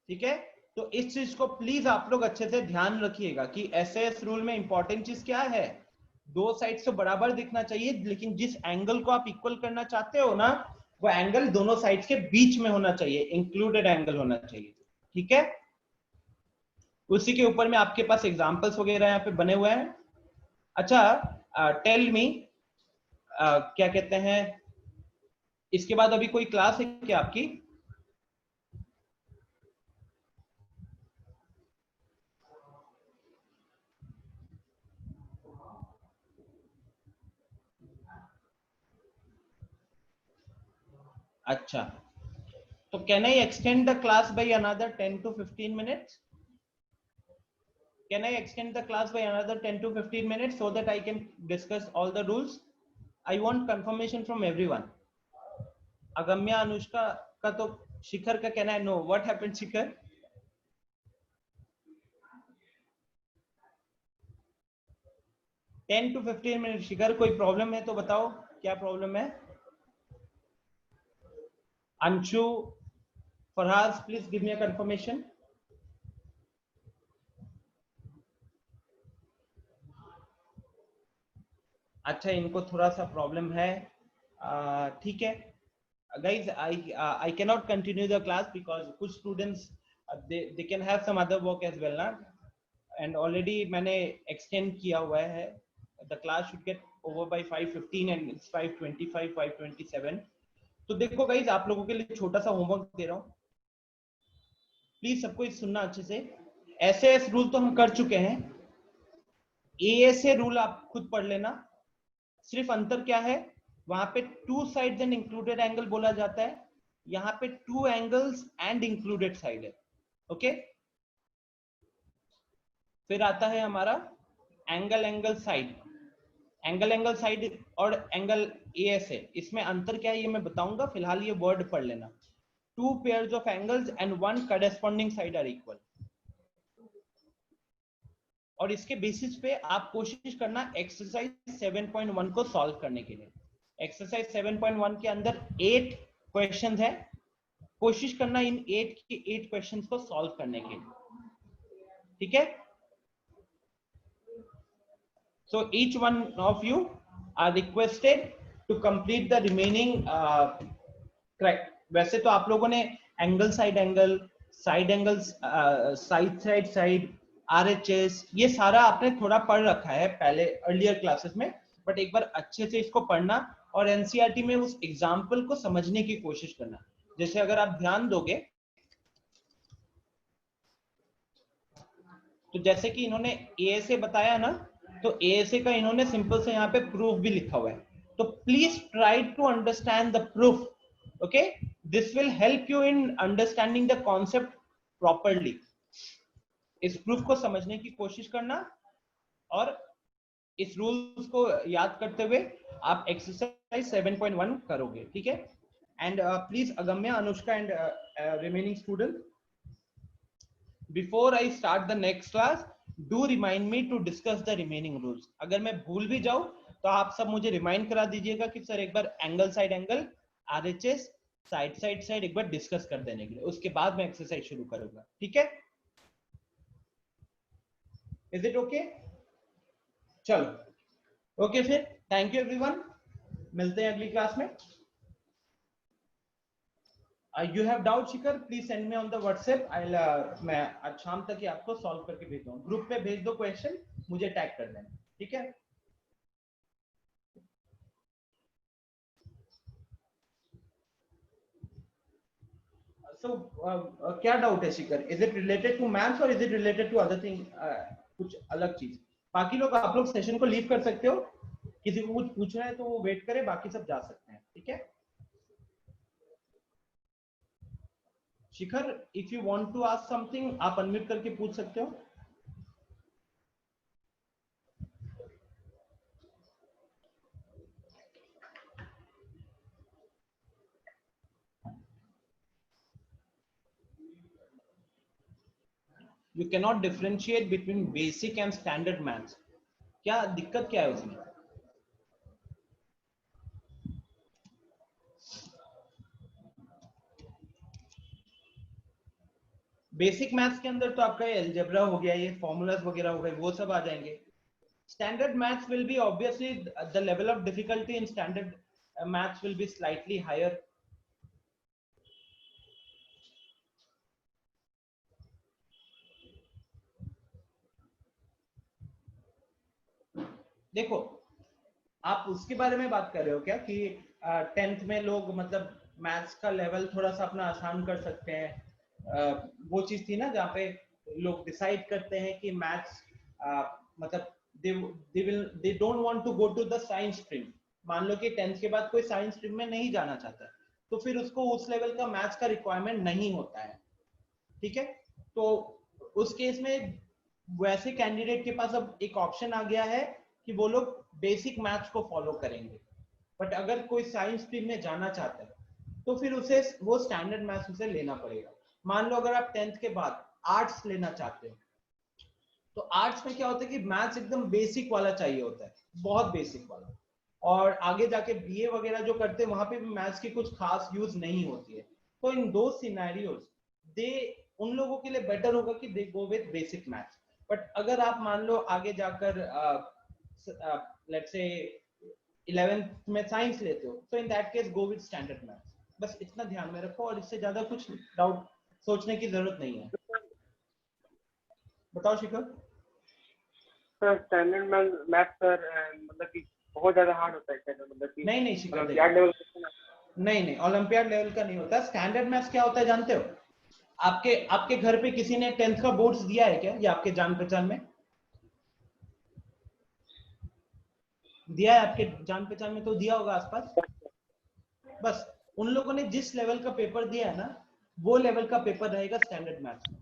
ठीक है, तो इस चीज को प्लीज आप लोग अच्छे से ध्यान रखिएगा कि एसएएस रूल में इंपॉर्टेंट चीज क्या है? दो साइड से बराबर दिखना चाहिए, लेकिन जिस एंगल को आप इक्वल करना चाहते हो ना, वो एंगल दोनों साइड्स के बीच में होना चाहिए, इंक्लूडेड एंगल होना चाहिए। ठीक है, उसी के ऊपर में आपके पास एग्जांपल्स वगैरह यहाँ पे बने हुए हैं। अच्छा, टेल मी, क्या कहते हैं, इसके बाद अभी कोई क्लास है क्या आपकी? अच्छा, तो can I extend the class by another 10 to 15 minutes? Can I extend the class by another 10 to 15 minutes so that I can discuss all the rules? I want confirmation from everyone. Agamya, Anushka का तो, शिखर का can I know what happened? Shikhar, ten to 15 minute. Shikhar, कोई problem है तो बताओ, क्या problem है? Anshu, Farhaz, please give me a confirmation. अच्छा, इनको थोड़ा सा प्रॉब्लम है, ठीक है। Guys, I cannot continue the class because कुछ students they can have some other work as well ना, and already मैंने extend किया हुआ है। The class should get over by 5:15 and it's 5:25, 5:27. तो देखो गाइज, आप लोगों के लिए छोटा सा होमवर्क दे रहा हूं, प्लीज सबको सुनना अच्छे से। एसएएस रूल तो हम कर चुके हैं, एएसए रूल आप खुद पढ़ लेना। सिर्फ अंतर क्या है, वहां पे two sides and included angle बोला जाता है, यहाँ पे two angles and included side है। ओके, फिर आता है हमारा angle angle side, angle angle side और एंगल एएसए। इसमें अंतर क्या है ये मैं बताऊंगा, फिलहाल ये वर्ड पढ़ लेना। Two pairs of angles and one corresponding side are equal. और इसके बेसिस पे आप कोशिश करना एक्सरसाइज 7.1 को सॉल्व करने के लिए। एक्सरसाइज 7.1 के अंदर 8 क्वेश्चंस है, कोशिश करना इन 8 के 8 क्वेश्चंस को सॉल्व करने के लिए। ठीक है, so each one of you are requested to complete the remaining correct। वैसे तो आप लोगों ने angle side angle, side angles, side side side, RHS, ये सारा आपने थोड़ा पढ़ रखा है पहले अर्लियर क्लासेस में, बट एक बार अच्छे से इसको पढ़ना और एनसीईआरटी में उस एग्जाम्पल को समझने की कोशिश करना। जैसे अगर आप ध्यान दोगे तो जैसे कि इन्होंने ASA बताया ना, तो ASA का इन्होंने सिंपल से यहाँ पे प्रूफ भी लिखा हुआ है, तो please try to understand the proof. Okay, this will help you in understanding the concept properly. इस प्रूफ को समझने की कोशिश करना और इस रूल्स को याद करते हुए आप एक्सरसाइज 7.1 करोगे. ठीक है, and please Agamya, Anushka and remaining student, before I start the next class do remind me to discuss the remaining rules. अगर मैं भूल भी जाऊं तो आप सब मुझे रिमाइंड करा दीजिएगा कि सर एक बार angle side angle, RHS, side side side एक बार डिस्कस कर देने के लिए, उसके बाद मैं एक्सरसाइज शुरू करूंगा. ठीक है, इज इट ओके? चलो ओके फिर, थैंक यू एवरीवन, मिलते हैं अगली क्लास में. You have doubt, Shikhar, please send me on the WhatsApp. मैं आज शाम तक ही आपको सॉल्व करके भेज दूंगा. ग्रुप पे भेज दो क्वेश्चन, मुझे टैग कर देना. ठीक है, so क्या डाउट है Shikhar? Is it related to maths और is it related to other thing, कुछ अलग चीज? बाकी लोग, आप लोग सेशन को लीव कर सकते हो, किसी को कुछ पूछना है तो वो वेट करे, बाकी सब जा सकते हैं. ठीक है Shikhar, if you want to ask something आप अनम्यूट करके पूछ सकते हो. You cannot differentiate between basic and standard maths. क्या दिक्कत क्या है उसमें? बेसिक मैथ्स के अंदर तो आपका एलजेब्रा हो गया, ये फॉर्मूलाज वगैरह हो गए, वो सब आ जाएंगे. Standard maths will be obviously the level of difficulty in standard maths will be slightly higher. देखो, आप उसके बारे में बात कर रहे हो क्या कि 10th में लोग मतलब मैथ्स का लेवल थोड़ा सा अपना आसान कर सकते हैं? वो चीज थी ना जहाँ पे लोग डिसाइड करते हैं कि मैथ्स मतलब they don't want to go to the science stream. मान लो कि 10th के बाद कोई साइंस स्ट्रीम में नहीं जाना चाहता, तो फिर उसको उस लेवल का मैथ्स का रिक्वायरमेंट नहीं होता है. ठीक है, तो उस केस में वैसे कैंडिडेट के पास अब एक ऑप्शन आ गया है कि वो लोग बेसिक मैथ्स को फॉलो करेंगे. बट अगर कोई साइंस स्ट्रीम में जाना चाहता है तो फिर उसे वो स्टैंडर्ड मैथ्स उसे लेना पड़ेगा. मान लो अगर आप 10th के बाद आर्ट्स लेना चाहते हो, तो आर्ट्स में क्या होता है कि मैथ्स एकदम बेसिक वाला चाहिए होता है, बहुत बेसिक वाला, और आगे जाके BA वगैरह जो करते हैं वहां पे भी मैथ्स की कुछ खास यूज नहीं होती है. तो इन दो सिनेरियोज दे उन लोगों के लिए बेटर होगा कि they go with basic maths. But अगर आप मान लो आगे जाकर लेट्स से 11th में साइंस लेते हो, तो in that case go with standard maths. बस इतना ध्यान में रखो और इससे ज्यादा कुछ डाउट सोचने की जरूरत नहीं है. बताओ शिखर. सर स्टैंडर्ड मैथ सर मतलब कि बहुत ज्यादा हार्ड होता है क्या? मतलब कि नहीं शिखर, ओलंपियाड लेवल नहीं ओलंपियाड लेवल का नहीं होता. स्टैंडर्ड मैथ्स क्या होता है जानते हो? आपके घर पे किसी ने 10th का बोर्ड्स दिया है क्या, या आपके जान पहचान में दिया है? आपके जान पहचान में तो दिया होगा आसपास. बस उन लोगों ने जिस लेवल का पेपर दिया है ना, वो लेवल का पेपर रहेगा स्टैंडर्ड मैथ्स में.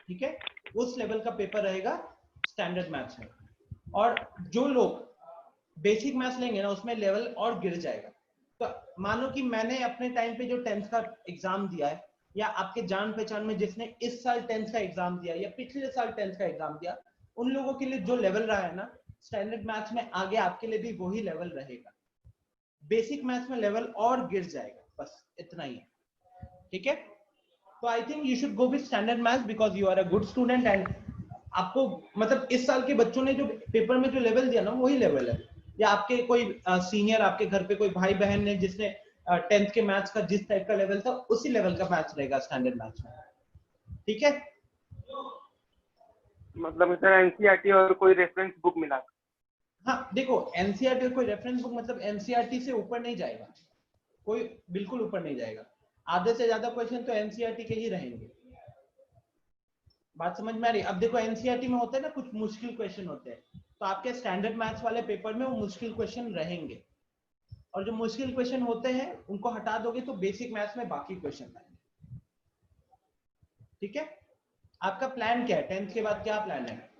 ठीक है, उस लेवल का पेपर रहेगा स्टैंडर्ड मैथ्स में. और जो लोग बेसिक मैथ्स लेंगे ना, उसमें लेवल और गिर जाएगा. तो मानो कि मैंने अपने टाइम पे जो 10th का एग्जाम दिया है, या आपके जान पहचान में जिसने इस साल 10th का एग्जाम दिया या पिछले साल 10th का एग्जाम दिया, उन लोगों के लिए जो लेवल रहा है ना स्टैंडर्ड मैथ्स में, आगे आपके लिए भी वही लेवल रहेगा. बेसिक मैथ्स में लेवल और गिर जाएगा, बस इतना ही है. ठीक है, तो I think you should go with standard maths because you are a good student. And आपको मतलब इस साल के बच्चों ने जो पेपर में जो लेवल दिया ना, वही लेवल है. या आपके कोई सीनियर, आपके घर पे कोई भाई बहन ने जिसने 10th के मैथ्स का जिस टाइप का लेवल था, उसी लेवल का मैथ्स रहेगा स्टैंडर्ड मैथ्स में. ठीक है, मतलब सर एनसीईआरटी और कोई रेफरेंस बुक मिला? हाँ देखो, एनसीईआरटी कोई रेफरेंस बुक मतलब एनसीईआरटी से ऊपर नहीं जाएगा, कोई बिल्कुल ऊपर नहीं जाएगा. आधे से ज्यादा क्वेश्चन तो एनसीईआरटी के ही रहेंगे। बात समझ में आ रही? अब देखो एनसीईआरटी में होते हैं ना कुछ मुश्किल क्वेश्चन होते हैं, तो आपके स्टैंडर्ड मैथ्स वाले पेपर में वो मुश्किल क्वेश्चन रहेंगे, और जो मुश्किल क्वेश्चन होते हैं उनको हटा दोगे तो बेसिक मैथ्स में बाकी क्वेश्चन आएंगे। ठीक है, आपका प्लान क्या है? 10th के बाद क्या प्लान है?